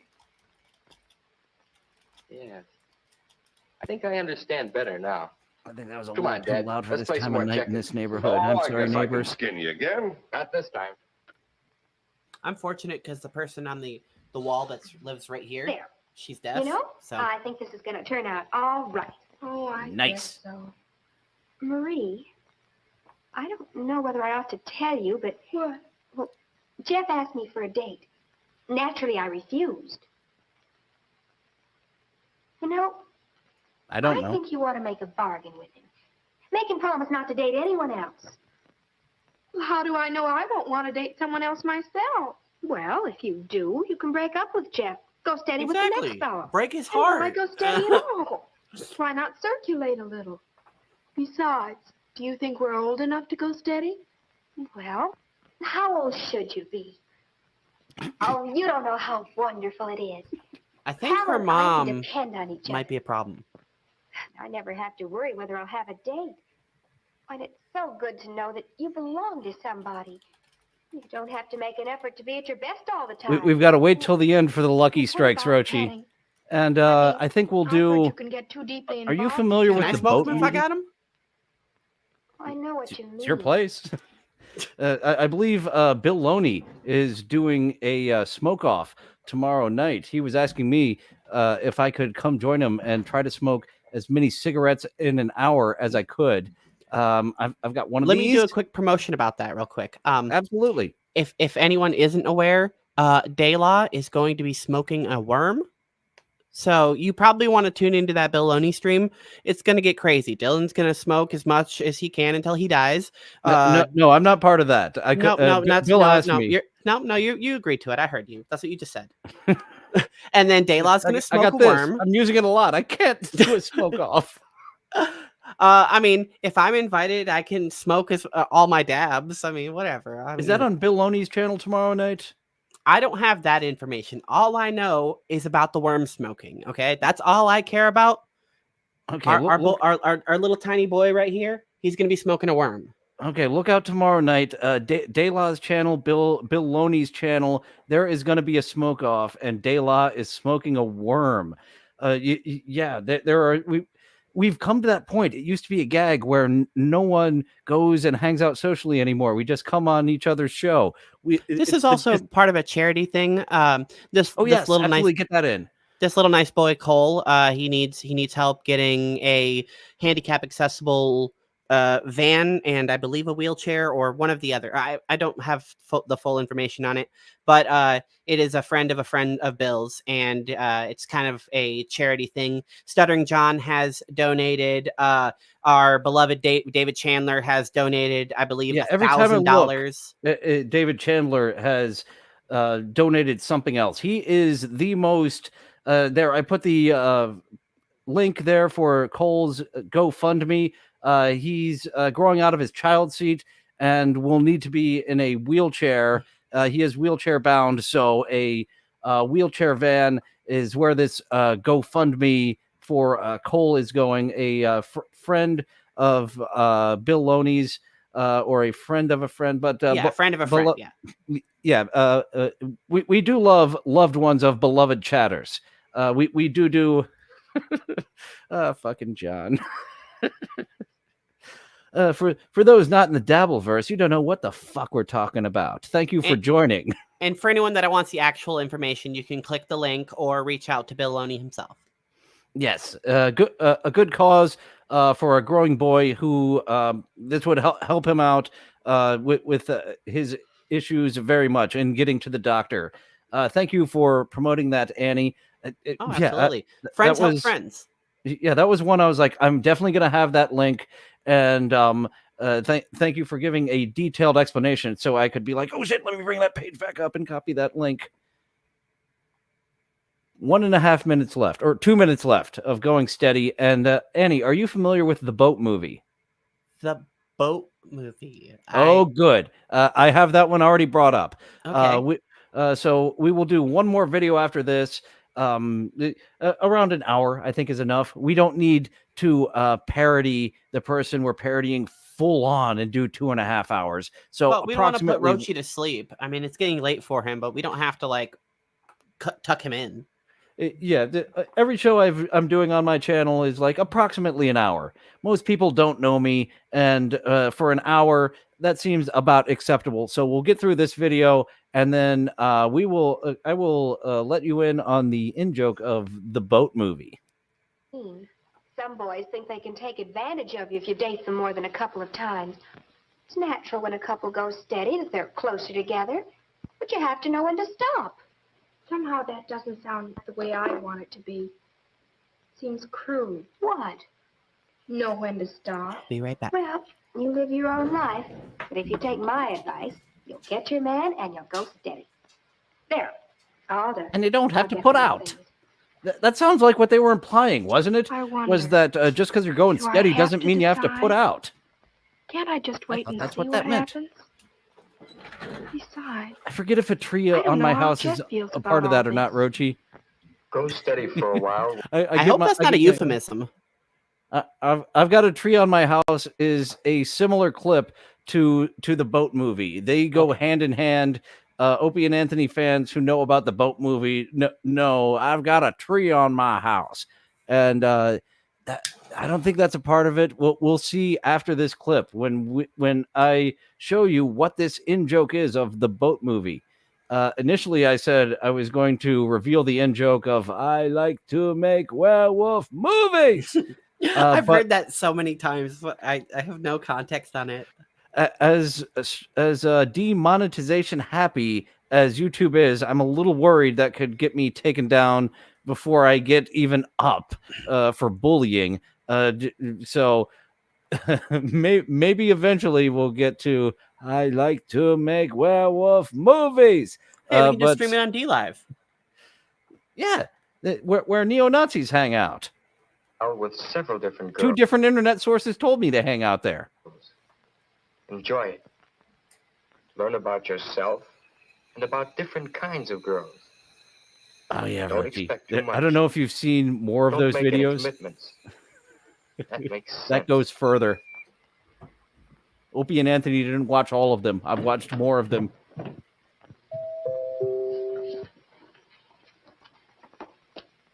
Yeah. I think I understand better now. I think that was a Come little on, too Dad. loud for Let's this play time some of more night in checkers. this neighborhood. Oh, I'm I sorry, guess I can neighbors. skin you again. Not this time. I'm fortunate because the person on the wall that lives right here, There. she's deaf. You know, so I think this is going to turn out all right. Oh, I Nice. guess so. Marie, I don't know whether I ought to tell you, but What? well, Jeff asked me for a date. Naturally, I refused. You know, I don't I know. think you ought to make a bargain with him. Make him promise not to date anyone else. Well, how do I know I won't want to date someone else myself? Well, if you do, you can break up with Jeff. Go steady with the exactly. next fellow. Break his And why heart. go steady at all? Why not circulate a little? Besides, do you think we're old enough to go steady? Well, how old should you be? Oh, you don't know how wonderful it is. I think Hal her and I can mom depend on each other. might be a problem. I never have to worry whether I'll have a date. And it's so good to know that you belong to somebody. You don't have to make an effort to be at your best all the time. We've got to wait till the end for the lucky What strikes, about Rochi. petting? And I I think we'll I've heard do. you can get too deeply Are you involved. familiar Can with I the smoke boat him if I movie? got him? I know what you mean. It's your place. I believe Bill Loney is doing a smoke off tomorrow night. He was asking me if I could come join him and try to smoke as many cigarettes in an hour as I could. I've got one of Let these. me do a quick promotion about that real quick. Absolutely. If anyone isn't aware, Daylaw is going to be smoking a worm. So you probably want to tune into that Bill Loney stream. It's going to get crazy. Dylan's going to smoke as much as he can until he dies. No, I'm not part of that. Bill asked me. You agreed to it. I heard you. That's what you just said. And then Daylaw's going to I smoke got a this. worm. I'm using it a lot. I can't do a smoke off. I mean, if I'm invited, I can smoke all my dabs. I mean, whatever. Is that on Bill Loney's channel tomorrow night? I don't have that information. All I know is about the worm smoking. Okay, that's all I care about. Okay, Our little tiny boy right here, he's gonna be smoking a worm. Okay, look out tomorrow night. Daylaw's channel, Bill Loney's channel. There is going to be a smoke off, and Daylaw is smoking a worm. We've come to that point. It used to be a gag where no one goes and hangs out socially anymore. We just come on each other's show. This is also part of a charity thing. This little absolutely nice get that in. This little nice boy Cole. He needs help getting a handicap accessible van and I believe a wheelchair or one of the other. I don't have the full information on it, but it is a friend of Bill's, and it's kind of a charity thing. Stuttering John has donated. Our beloved David Chandler has donated, I believe, $1,000. David Chandler has donated something else. He is the most. There, I put the link there for Cole's GoFundMe. He's growing out of his child seat and will need to be in a wheelchair he is wheelchair bound, so a wheelchair van is where this GoFundMe for Cole is going. A friend of Bill Loney's, or a friend of a friend, but a friend of a friend. We do love loved ones of beloved chatters. We do fucking John. For those not in the Dabbleverse, you don't know what the fuck we're talking about. Thank you for joining. And for anyone that wants the actual information, you can click the link or reach out to Bill Loney himself. Yes, a good cause for a growing boy who this would help him out with his issues very much and getting to the doctor. Thank you for promoting that, Annie. Absolutely. Friends help friends. Yeah, that was one I was like, I'm definitely going to have that link. And thank you for giving a detailed explanation so I could be like, oh shit, let me bring that page back up and copy that link. 1.5 minutes left, or 2 minutes left of Going Steady. And Annie, are you familiar with the Boat movie? The Boat movie. Good. I have that one already brought up. Okay. So we will do one more video after this. Around an hour, I think, is enough. We don't need to parody the person we're parodying full on and do 2.5 hours. So we don't want to put Rochi to sleep. I mean, it's getting late for him, but we don't have to like tuck him in. Every show I'm doing on my channel is like approximately an hour. Most people don't know me, and for an hour, that seems about acceptable. So we'll get through this video, and then I will let you in on the in-joke of the Boat movie. Some boys think they can take advantage of you if you date them more than a couple of times. It's natural when a couple goes steady that they're closer together, but you have to know when to stop. Somehow that doesn't sound the way I want it to be. Seems crude. What? Know when to stop. Be right back. Well, you live your own life, but if you take my advice, you'll get your man and you'll go steady. There. All done. And you don't have to put out. That sounds like what they were implying, wasn't it? I wonder, was that just because you're going steady doesn't mean you have to put out. Can't I just wait and see what happens? Besides, I forget if a tree on my house is a part of that or not, Rochi. Go steady for a while. I hope that's not a euphemism. I've got a tree on my house is a similar clip to the Boat movie. They go hand in hand. Opie and Anthony fans who know about the Boat movie know I've got a tree on my house, and I don't think that's a part of it. We'll see after this clip when I show you what this in-joke is of the Boat movie. Initially, I said I was going to reveal the in-joke of I like to make werewolf movies. I've heard that so many times, but I have no context on it. As demonetization happy as YouTube is, I'm a little worried that could get me taken down before I get even up for bullying. So maybe eventually we'll get to I like to make werewolf movies. Hey, we can just stream it on DLive. Yeah, where neo-Nazis hang out. Out with several different girls. 2 different internet sources told me to hang out there. Enjoy it. Learn about yourself and about different kinds of girls. Oh yeah, Don't Rochi. expect too much. I don't know if you've seen more of those Don't make any videos. commitments. That makes sense. That goes further. Opie and Anthony didn't watch all of them. I've watched more of them.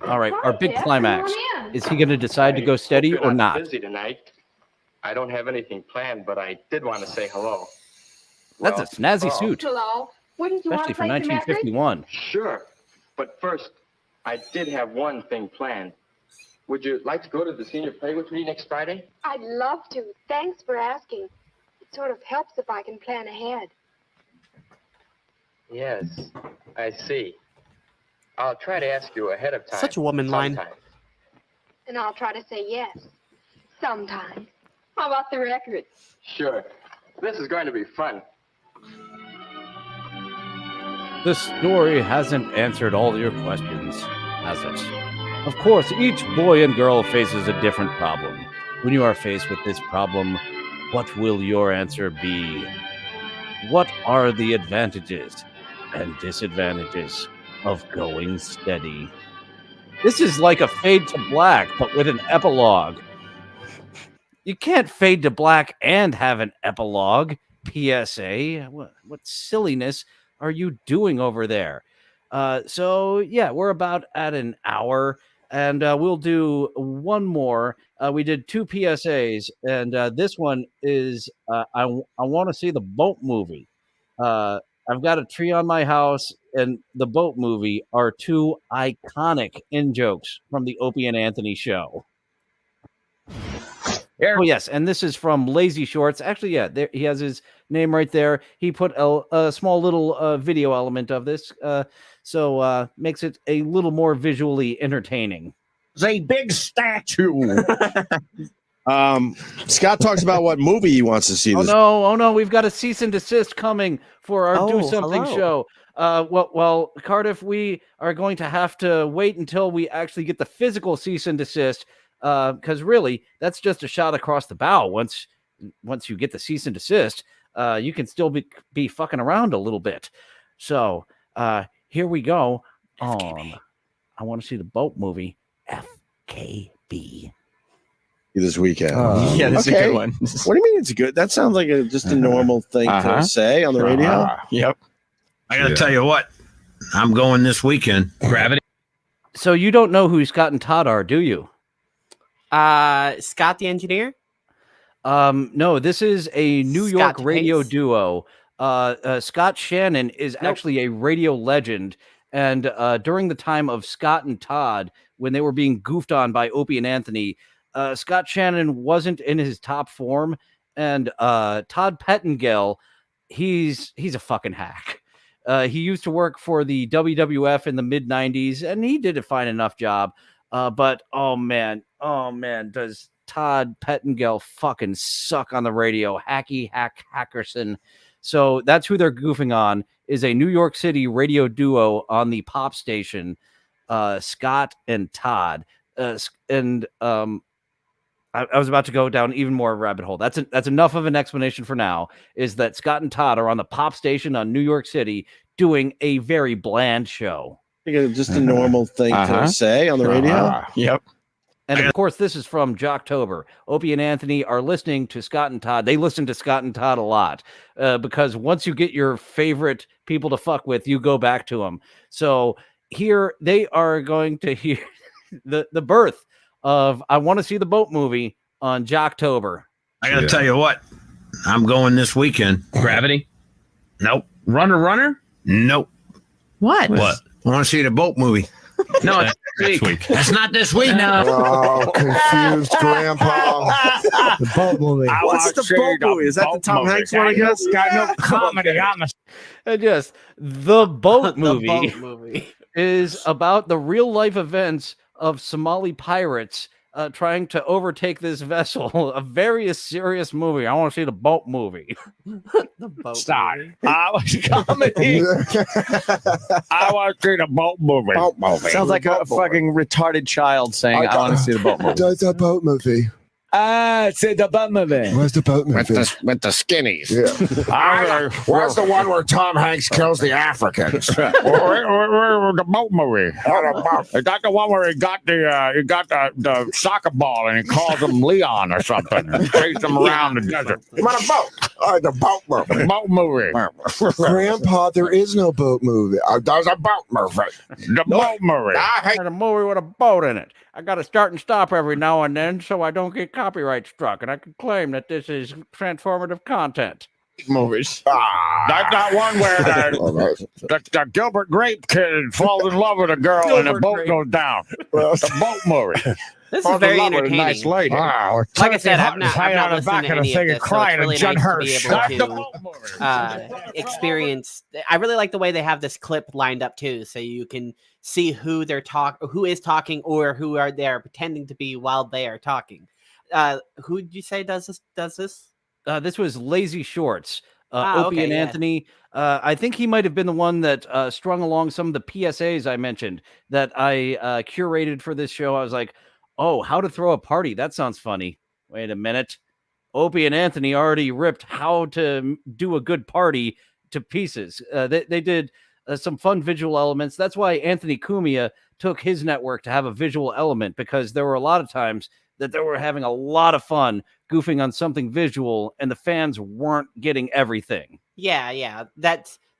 All right, our big climax. Is he going to decide to go steady or not? Busy tonight. I don't have anything planned, but I did want to say hello. That's a snazzy suit. Hello. Wouldn't you want Especially to for play some 1951. Sure. But first, I did have one thing planned. Would you like to go to the senior play with me next Friday? I'd love to. Thanks for asking. It sort of helps if I can plan ahead. Yes, I see. I'll try to ask you ahead of time. Such a woman line. And I'll try to say yes. Sometimes. How about the record? Sure. This is going to be fun. The story hasn't answered all your questions, has it? Of course, each boy and girl faces a different problem. When you are faced with this problem, what will your answer be? What are the advantages? and disadvantages of going steady. This is like a fade to black, but with an epilogue. You can't fade to black and have an epilogue. PSA. What silliness are you doing over there? So yeah, we're about at an hour, and we'll do one more. We did 2 PSAs, and this one is I want to see the boat movie. I've got a tree on my house, and the boat movie are 2 iconic in jokes from the Opie and Anthony show. Oh yes, and this is from Lazy Shorts. Actually, yeah, there, he has his name right there. He put a small little video element of this, so makes it a little more visually entertaining. It's a big statue. Scott talks about what movie he wants to see. Oh no, we've got a cease and desist coming for our Do Something show. Well, Cardiff, we are going to have to wait until we actually get the physical cease and desist. Because really, that's just a shot across the bow. Once you get the cease and desist, you can still be fucking around a little bit. So here we go. I want to see the boat movie FKB this weekend. Yeah, that's a good one. What do you mean it's good? That sounds like just a normal thing to say on the radio. Yep. I gotta tell you what, I'm going this weekend. Gravity. So you don't know who Scott and Todd are, do you? Scott the engineer? No, this is a New York Scott radio Pace? duo. Scott Shannon is actually a radio legend. And during the time of Scott and Todd, when they were being goofed on by Opie and Anthony, Scott Shannon wasn't in his top form. And Todd Pettengill, he's a fucking hack. He used to work for the WWF in the mid-90s, and he did a fine enough job. But oh man, does Todd Pettengill fucking suck on the radio? Hackerson. So that's who they're goofing on, is a New York City radio duo on the pop station, Scott and Todd. I was about to go down even more rabbit hole. That's enough of an explanation for now, is that Scott and Todd are on the pop station on New York City doing a very bland show. Just a normal thing to say on the radio. Yep. And of course, this is from Jocktober. Opie and Anthony are listening to Scott and Todd. They listen to Scott and Todd a lot because once you get your favorite people to fuck with, you go back to them. So here they are going to hear the birth of I Want to See the Boat movie on Jocktober. I gotta tell you what, I'm going this weekend. Gravity? Nope. Runner? Nope. What? I want to see the boat movie. No, it's next week. That's not this week now. Oh, confused grandpa. The boat movie. What's the boat movie? Is that the Tom Hanks one, I guess? Got no comedy on the... And yes, the boat The movie, boat movie is about the real life events of Somali pirates trying to overtake this vessel. A very serious movie. I want to see the boat movie. The boat Stop. movie. I was comedy. I want to see the boat movie. Sounds like a fucking retarded child saying, I want to see the boat movie. Does the boat movie? See the boat movie. Where's the boat movie? With the skinnies. Yeah. Where's the one where Tom Hanks kills the Africans? The boat movie. Is that the one where he got the soccer ball and he calls him Leon or something and chases him around the desert? I'm on a boat. The boat movie. The boat movie. Grandpa, there is no boat movie. There's a boat movie. The boat movie. I hate a movie with a boat in it. I got to start and stop every now and then so I don't get copyright struck, and I can claim that this is transformative content. Movies. That's not one where the Gilbert Grape kid falls in love with a girl and the boat goes down. The boat movie. This is very entertaining. Nice lady. Like I said, I've not listened to any of this, so it's really nice to be able to experience. I really like the way they have this clip lined up too, so you can see who who is talking, or who are they pretending to be while they are talking. Who did you say does this? This was Lazy Shorts. Ah, Opie okay, and yeah. Anthony. I think he might have been the one that strung along some of the PSAs I mentioned that I curated for this show. I was like, oh, how to throw a party. That sounds funny. Wait a minute. Opie and Anthony already ripped how to do a good party to pieces. They did some fun visual elements. That's why Anthony Cumia took his network to have a visual element, because there were a lot of times that they were having a lot of fun goofing on something visual and the fans weren't getting everything. Yeah.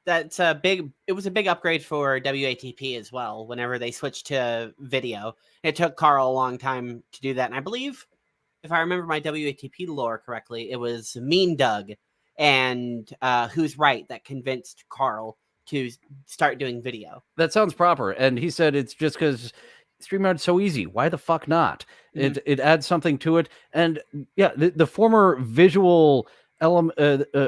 That's a big, it was a big upgrade for WATP as well. Whenever they switched to video, it took Carl a long time to do that. And I believe, if I remember my WATP lore correctly, it was Mean Doug and Who's Right that convinced Carl to start doing video. That sounds proper. And he said it's just because StreamYard's so easy. Why the fuck not? It adds something to it. And yeah, the former visual element,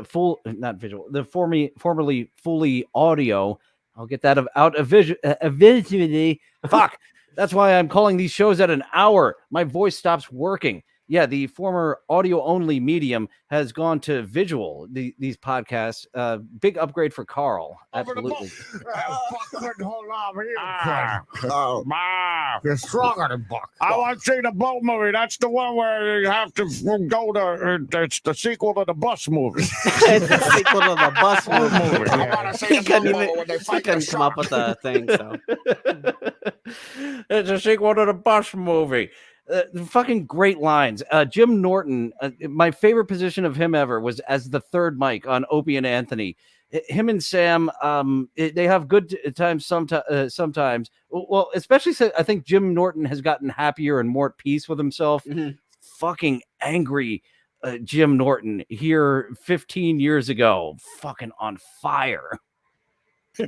formerly fully audio. I'll get that out of visually. Fuck. That's why I'm calling these shows at an hour. My voice stops working. Yeah, the former audio-only medium has gone to visual, these podcasts. Big upgrade for Carl. Absolutely. You're stronger than Buck. I want to see the boat movie. That's the one where you have to go to, it's the sequel to the bus movie. It's the sequel to the bus movie. I want to see the boat movie when they fight the couldn't come up with a thing, so. It's a sequel to the bus movie. Fucking great lines. Jim Norton, my favorite position of him ever was as the third mic on Opie and Anthony. Him and Sam, they have good times sometimes. Well, especially since I think Jim Norton has gotten happier and more at peace with himself. Fucking angry Jim Norton here 15 years ago. Fucking on fire. The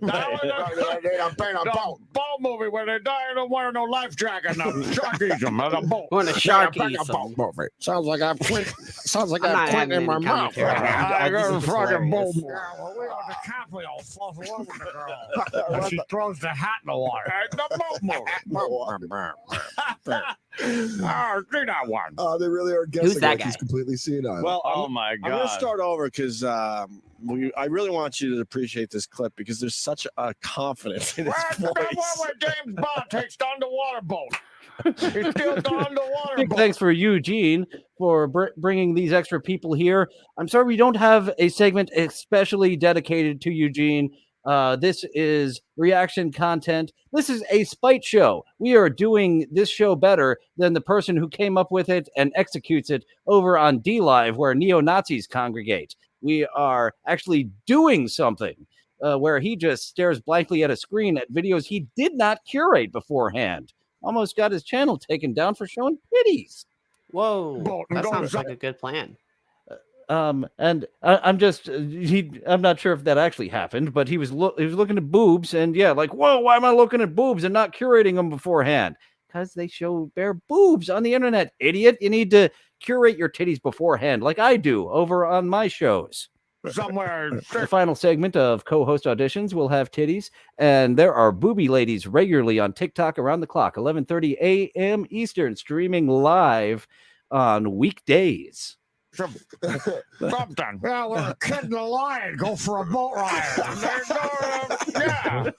boat movie where they die and don't wear no life jacket. No shark eats them. The boat. When a shark eats them. Sounds like I'm Clint in my mouth. I got a fucking boat movie. We got DiCaprio falls in love with the girl. And she throws the hat in the water. The boat movie. Oh, see that one. They really are guessing. Who's that like guy? He's completely senile. Well, Oh my God. I'm going to start over because I really want you to appreciate this clip because there's such a confidence in his Where's voice. the one where James Bond takes the underwater boat? He steals the underwater Big boat. thanks for Eugene for bringing these extra people here. I'm sorry we don't have a segment especially dedicated to Eugene. This is reaction content. This is a spite show. We are doing this show better than the person who came up with it and executes it over on D-Live, where neo-Nazis congregate. We are actually doing something where he just stares blankly at a screen at videos he did not curate beforehand. Almost got his channel taken down for showing titties. Whoa, that sounds like a good plan. And I'm not sure if that actually happened, but he was looking at boobs, and yeah, like, whoa, why am I looking at boobs and not curating them beforehand? Because they show bare boobs on the internet, idiot. You need to curate your titties beforehand, like I do over on my shows. Somewhere. The final segment of co-host auditions will have titties, and there are booby ladies regularly on TikTok around the clock, 11:30 a.m. Eastern, streaming live on weekdays. Something. Well, we're a kid and a lion go for a boat ride. Yeah.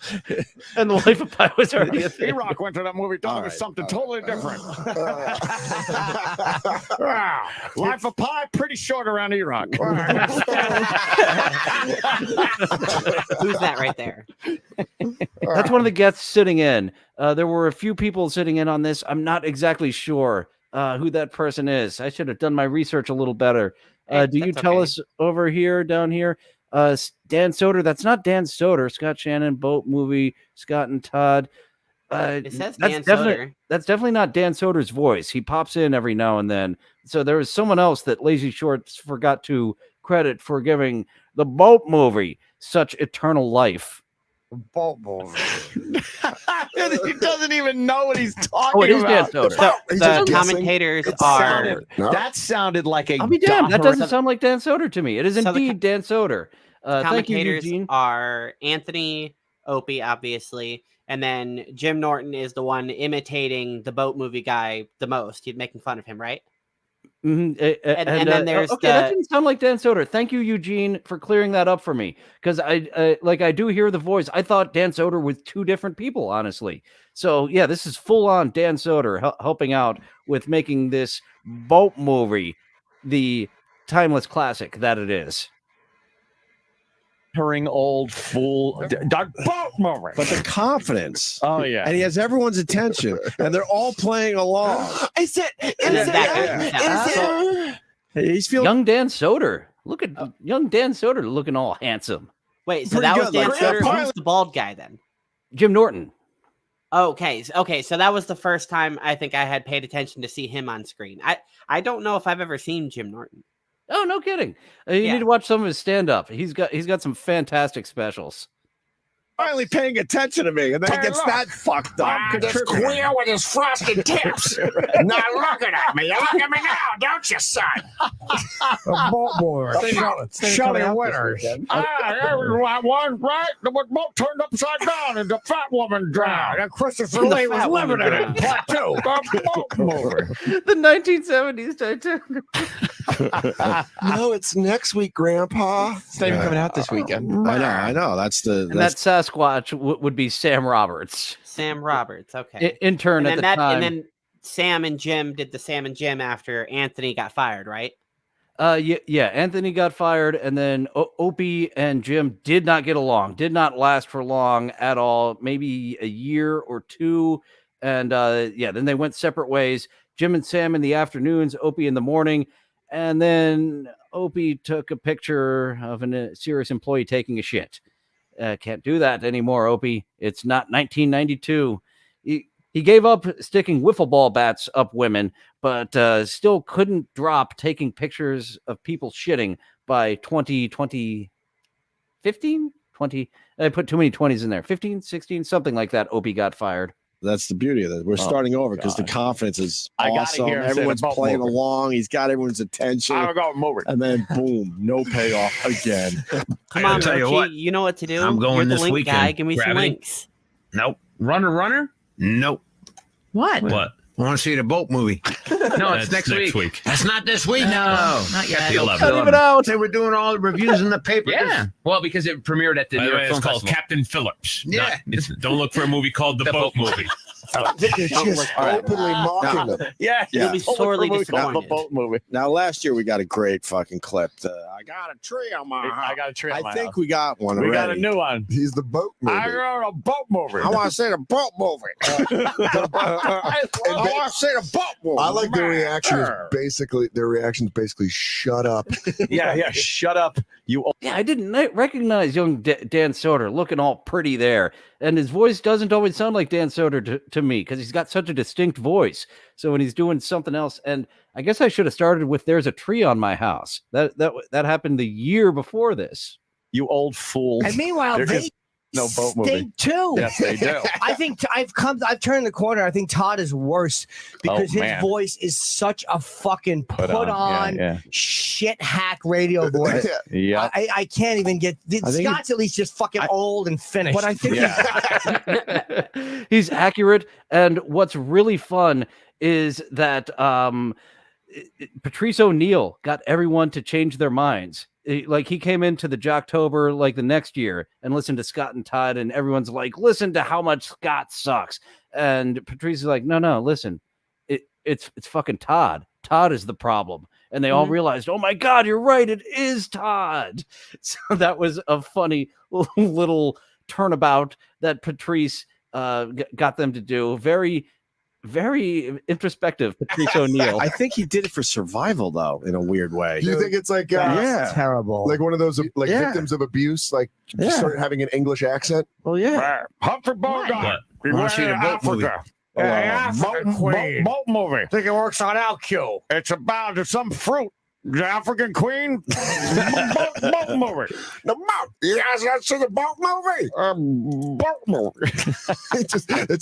And the Life of Pi was already a thing. E-Rock went to that movie talking something totally different. Life of Pi, pretty short around E-Rock. Who's that right there? That's one of the guests sitting in. There were a few people sitting in on this. I'm not exactly sure who that person is. I should have done my research a little better. Do you tell us over here, down here? Dan Soder. That's not Dan Soder. Scott Shannon, boat movie, Scott and Todd. It says Dan Soder. That's definitely not Dan Soder's voice. He pops in every now and then. So there was someone else that Lazy Shorts forgot to credit for giving the boat movie such eternal life. Boat movie. He doesn't even know what he's talking Oh, it is Dan about. Soder. The commentators are. That sounded like a. I'll be damned. That doesn't sound like Dan Soder to me. It is indeed Dan Soder. Thank you, Commentators Eugene. are Anthony, Opie, obviously, and then Jim Norton is the one imitating the boat movie guy the most. He's making fun of him, right? Mm-hmm. And then there's that didn't sound like Dan Soder. Thank you, Eugene, for clearing that up for me, because I do hear the voice. I thought Dan Soder was two different people, honestly. So yeah, this is full on Dan Soder helping out with making this boat movie the timeless classic that it is. Pampering old fool. Boat movie. But the confidence. Oh, yeah. And he has everyone's attention, and they're all playing along. Is it? He's feeling young Dan Soder. Look at young Dan Soder looking all handsome. Wait, so that was Dan Soder. Who's the bald guy then? Jim Norton. Okay, so that was the first time I think I had paid attention to see him on screen. I don't know if I've ever seen Jim Norton. Oh, no kidding. You need to watch some of his stand-up. He's got some fantastic specials. finally paying attention to me, and then he gets that fucked up. This queer with his frosted tips. Not looking at me. You look at me now, don't you, son? Shelley Winters. There was one, right? The boat turned upside down and the fat woman drowned. And Christopher Lee was living in it. Part two. The 1970s Titanic. No, it's next week, Grandpa. It's not even coming out this weekend. I know. That's the. And that Sasquatch would be Sam Roberts. Sam Roberts, okay. Intern at the time. And then Sam and Jim did the Sam and Jim after Anthony got fired, right? Yeah. Anthony got fired, and then Opie and Jim did not get along. Did not last for long at all. Maybe a year or two, and then they went separate ways. Jim and Sam in the afternoons, Opie in the morning, and then Opie took a picture of a serious employee taking a shit. Can't do that anymore, Opie. It's not 1992. He gave up sticking wiffle ball bats up women, but still couldn't drop taking pictures of people shitting by 2015? 20. I put too many 20s in there. 15, 16, something like that. Opie got fired. That's the beauty of this. We're starting over because the confidence is awesome. hear him say Everyone's the boat playing movie. along. He's got everyone's attention. I go move it. And then boom, no payoff again. Come on, tell you Richie, what, you know what to do. I'm going You're the this link weekend. guy. Give me some Gravity. links. Nope. Runner? Nope. What? What? I want to see the boat movie. No, it's next week. That's not this week. No, not yet. The 11th. Not even out. They were doing all the reviews in the paper. Yeah. Well, because it premiered at the New York Film it's called Festival. Captain Phillips. Yeah. Don't look for a movie called The Boat Movie. It's just openly mocking them. Yeah. You'll be sorely The disappointed. boat movie. Now, last year we got a great fucking clip. I got a tree on my house. I got a tree on my I think house. we got one We already. got a new one. He's the boat movie. I got a boat movie. I want to see the boat movie. I want to see the boat movie. I like their reaction is basically shut up. Yeah, shut up. Yeah, I didn't recognize young Dan Soder looking all pretty there. And his voice doesn't always sound like Dan Soder to me because he's got such a distinct voice. So when he's doing something else, and I guess I should have started with "There's a Tree on My House." That happened the year before this. You old fool. And meanwhile, There they is no boat movie. stink too. Yes, they do. I think I've turned the corner. I think Todd is worse because his man. voice is such a fucking put on Yeah. shit hack radio voice. Yeah. I can't even get. Scott's at least just fucking old and finished. But I think He's accurate, and what's really fun is that Patrice O'Neill got everyone to change their minds. Like he came into the Jocktober like the next year and listened to Scott and Todd, and everyone's like, "Listen to how much Scott sucks." And Patrice is like, "No, listen, it's fucking Todd. Todd is the problem." And they all realized, "Oh my God, you're right, it is Todd." So that was a funny little turnabout that Patrice got them to do. Very, very introspective, Patrice O'Neill. I think he did it for survival, though, in a weird way. Do you think it's like terrible, like one of those like victims of abuse, like start having an English accent? Well, yeah. Humphrey Bogart. I want to see the boat movie. Africa Queen. Boat movie. I think it works on our cue. It's about some fruit. The African Queen. boat movie. The boat. Yes, that's the boat movie. Boat movie. it's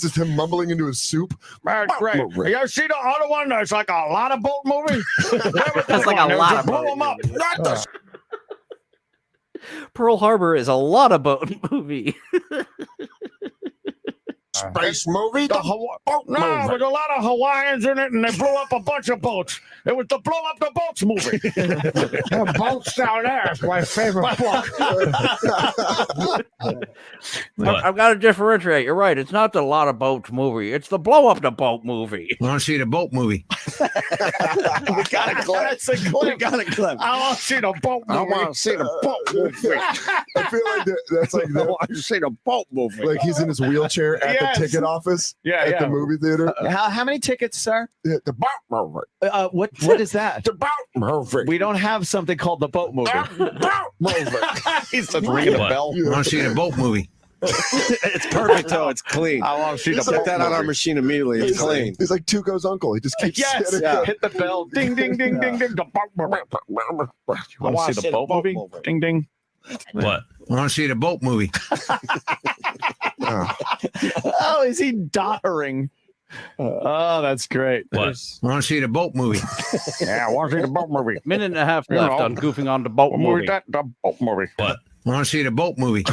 just him mumbling into his soup. That's great. Movie. You see the other one? There's like a lot of boat movie. That's like a lot of blow boat them up. Not the Pearl Harbor is a lot of boat movie. Space movie. No, there's a lot of Hawaiians in it, and they blew up a bunch of boats. It was the blow up the boats movie. Boats down there. It's my favorite book. I've got to differentiate. You're right. It's not the Lot of Boats movie. It's the Blow Up the Boat movie. Want to see the boat movie? We got a clip. That's a clip. We got a clip. I want to see the boat movie. I want to see the boat movie. I feel like that's like I want to see the boat movie. like he's in his wheelchair at the ticket office at the movie theater. How many tickets, sir? The boat movie. What is that? The boat movie. We don't have something called the boat movie. Boat movie. He's just ringing a bell. Want to see the boat movie? It's perfect, though. It's clean. I want to see the Get boat that on our movie. machine immediately. It's clean. He's like Tuco's uncle. He just keeps Hit the bell. Ding, ding, ding, ding, ding. The boat movie. I want to see the boat movie? Ding, ding. What? Want to see the boat movie? Oh, is he doddering? Oh, that's great. What? Want to see the boat movie? Yeah, I want to see the boat movie. Minute and a half You left know, on goofing on the boat What movie. that? The boat movie. What? Want to see the boat movie?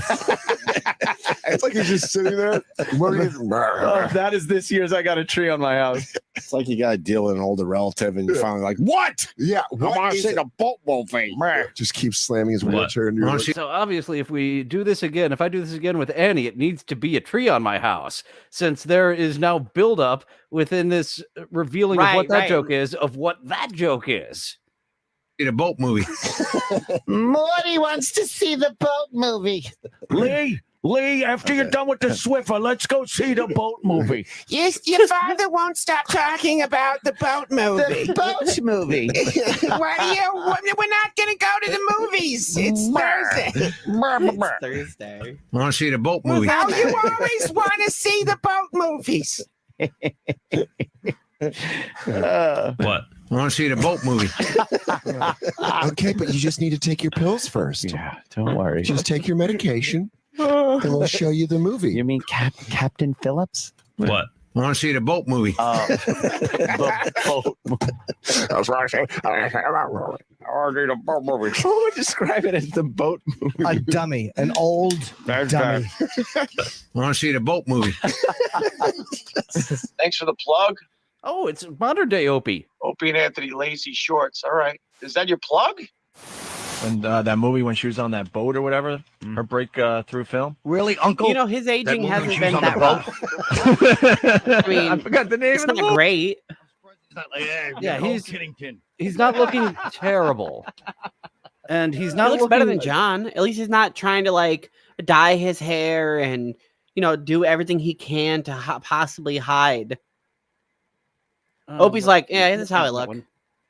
It's like he's just sitting there. Oh, that is this year's I Got a Tree on My House. It's like you got to deal with an older relative and you're finally like, what? Yeah. I want to see the boat movie. Just keeps slamming his wheelchair into your Wanna leg. see- So obviously, if we do this again, if I do this again with Annie, it needs to be a tree on my house, since there is now buildup within this revealing of what that joke is, of what that joke is. See the boat movie? Morty wants to see the boat movie. Lee, after you're done with the Swiffer, let's go see the boat movie. Yes, your father won't stop talking about the boat movie. The boat movie. We're not going to go to the movies. It's Thursday. It's Thursday. Want to see the boat movie? Oh, you always want to see the boat movies. What? Want to see the boat movie? Okay, but you just need to take your pills first. Yeah, don't worry. Just take your medication, and we'll show you the movie. You mean Captain Phillips? What? Want to see the boat movie? The boat movie. That's what I say. I want to see the boat movie. Who would describe it as the boat movie? A dummy, an old dummy. Want to see the boat movie? Thanks for the plug. Oh, it's modern day Opie. Opie and Anthony Lazy Shorts. All right. Is that your plug? And that movie when she was on that boat or whatever, her breakthrough film. Really, Uncle? You know, his aging movie hasn't she been was on that the rough. I mean, I forgot the name it's of the not movie. great. Yeah, he's not looking terrible, and he's not He looks looking better than John. At least he's not trying to like dye his hair and do everything he can to possibly hide. Opie's like, yeah, this is how I look.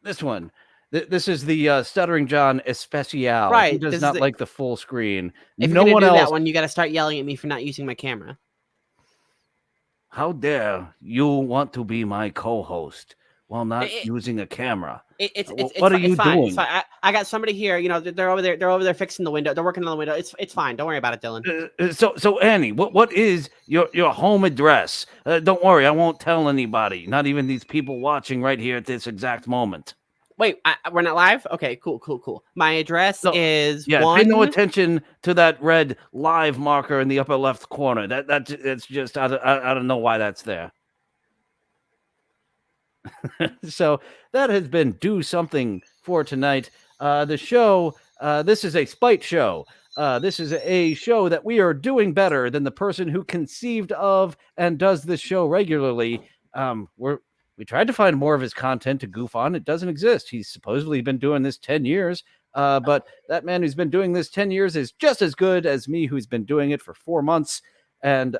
This one. This is the Stuttering John Especial. Right, He does this not is like the full screen. If No you're one gonna do else. that one, you got to start yelling at me for not using my camera. How dare you want to be my co-host while not It- using a camera? What are you fine. doing? It's fine. I got somebody here. They're over there. They're over there fixing the window. They're working on the window. It's fine. Don't worry about it, Dylan. So Annie, what is your home address? Don't worry, I won't tell anybody, not even these people watching right here at this exact moment. Wait, we're not live? Okay, cool. My address is Yeah, one. pay no attention to that red live marker in the upper left corner. That's just I don't know why that's there. So that has been Do Something for tonight. The show, this is a spite show. This is a show that we are doing better than the person who conceived of and does this show regularly. We tried to find more of his content to goof on. It doesn't exist. He's supposedly been doing this 10 years. But that man who's been doing this 10 years is just as good as me, who's been doing it for 4 months. And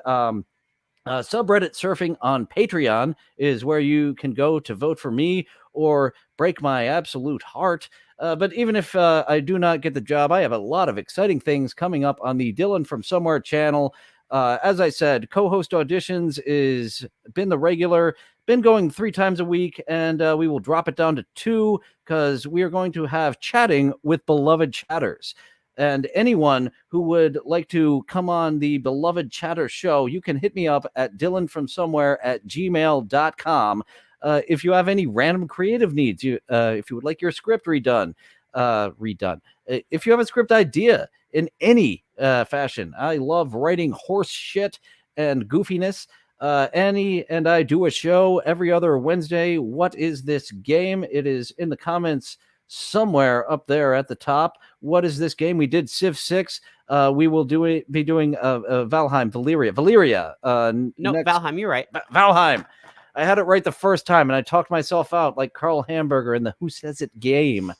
subreddit surfing on Patreon is where you can go to vote for me or break my absolute heart. But even if I do not get the job, I have a lot of exciting things coming up on the Dylan from Somewhere channel. As I said, co-host auditions is been the regular, been going 3 times a week, and we will drop it down to 2 because we are going to have chatting with beloved chatters. And anyone who would like to come on the Beloved Chatter show, you can hit me up at dylanfromsomewhere@gmail.com. If you have any random creative needs, if you would like your script redone, if you have a script idea in any fashion, I love writing horse shit and goofiness. Annie and I do a show every other Wednesday. What is this game? It is in the comments somewhere up there at the top. What is this game? We did Civ 6. We will be doing Valheim, Valyria. No, Valheim, you're right. Valheim. I had it right the first time, and I talked myself out like Carl Hamburger in the Who Says It game.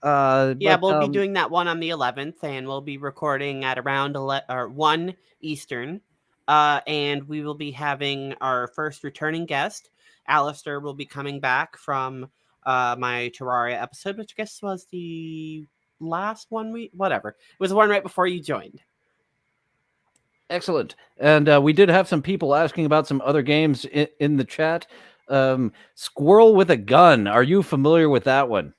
We'll be doing that one on the 11th, and we'll be recording at around 1 Eastern. And we will be having our first returning guest. Alistair will be coming back from my Terraria episode, which I guess was the last one whatever. It was the one right before you joined. Excellent. And we did have some people asking about some other games in the chat. Squirrel with a Gun. Are you familiar with that one?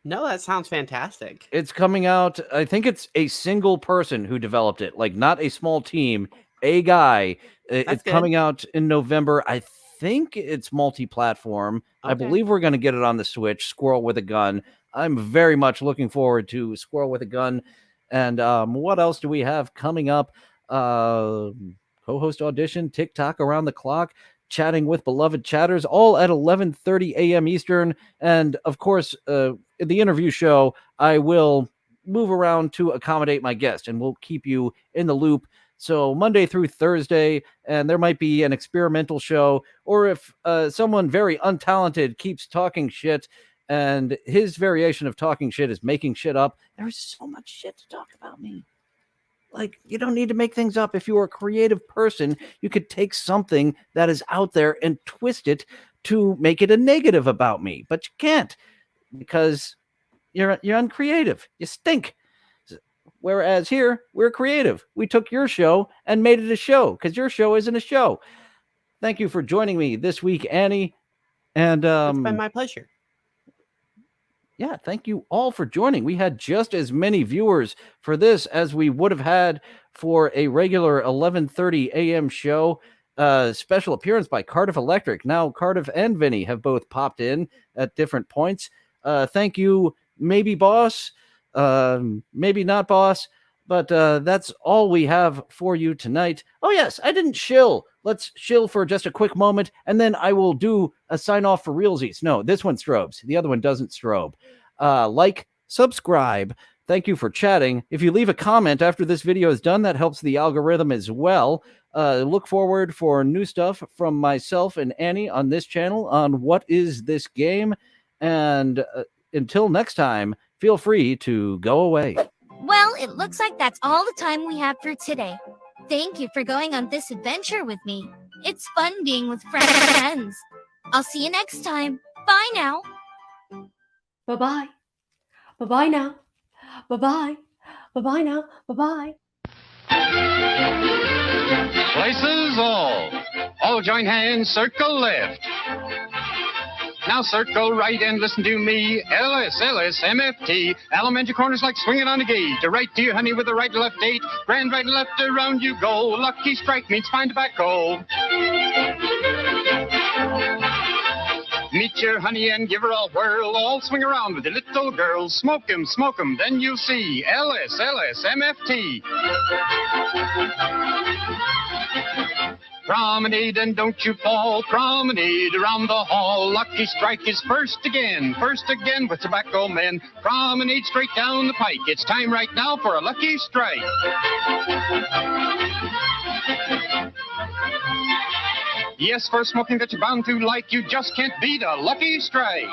No, that sounds fantastic. It's coming out. I think it's a single person who developed it, like not a small team, a guy. It's coming out in November. I think it's multi-platform. Okay. I believe we're going to get it on the Switch, Squirrel with a Gun. I'm very much looking forward to Squirrel with a Gun. And what else do we have coming up? Co-host audition, TikTok around the clock, chatting with beloved chatters, all at 11:30 a.m. Eastern. And of course, in the interview show, I will move around to accommodate my guest, and we'll keep you in the loop. So Monday through Thursday, and there might be an experimental show, or if someone very untalented keeps talking shit, and his variation of talking shit is making shit up, there's so much shit to talk about me. Like, you don't need to make things up. If you're a creative person, you could take something that is out there and twist it to make it a negative about me. But you can't, because you're uncreative. You stink. Whereas here, we're creative. We took your show and made it a show, because your show isn't a show. Thank you for joining me this week, Annie. And it's been my pleasure. Yeah, thank you all for joining. We had just as many viewers for this as we would have had for a regular 11:30 a.m. show. Special appearance by Cardiff Electric. Now Cardiff and Vinny have both popped in at different points. Thank you, maybe boss, maybe not boss, but that's all we have for you tonight. Oh yes, I didn't shill. Let's chill for just a quick moment, and then I will do a sign-off for realsies. No, this one strobes. The other one doesn't strobe. Like, subscribe. Thank you for chatting. If you leave a comment after this video is done, that helps the algorithm as well. Look forward for new stuff from myself and Annie on this channel on What Is This Game? And until next time, feel free to go away. Well, it looks like that's all the time we have for today. Thank you for going on this adventure with me. It's fun being with friends. I'll see you next time. Bye now. Bye-bye. Bye-bye now. Bye-bye. Bye-bye now. Bye-bye. Places all join hands, circle left. Now circle right and listen to me. LSMFT. Elementary corners like swinging on a gate. To right to you, honey, with the right left date. Grand right and left around you go. Lucky strike means fine tobacco. Meet your honey and give her a whirl. All swing around with the little girls. Smoke 'em, then you'll see. LSMFT. Promenade and don't you fall. Promenade around the hall. Lucky strike is first again with tobacco men. Promenade straight down the pike. It's time right now for a lucky strike. Yes, for smoking that you're bound to like, you just can't beat a lucky strike.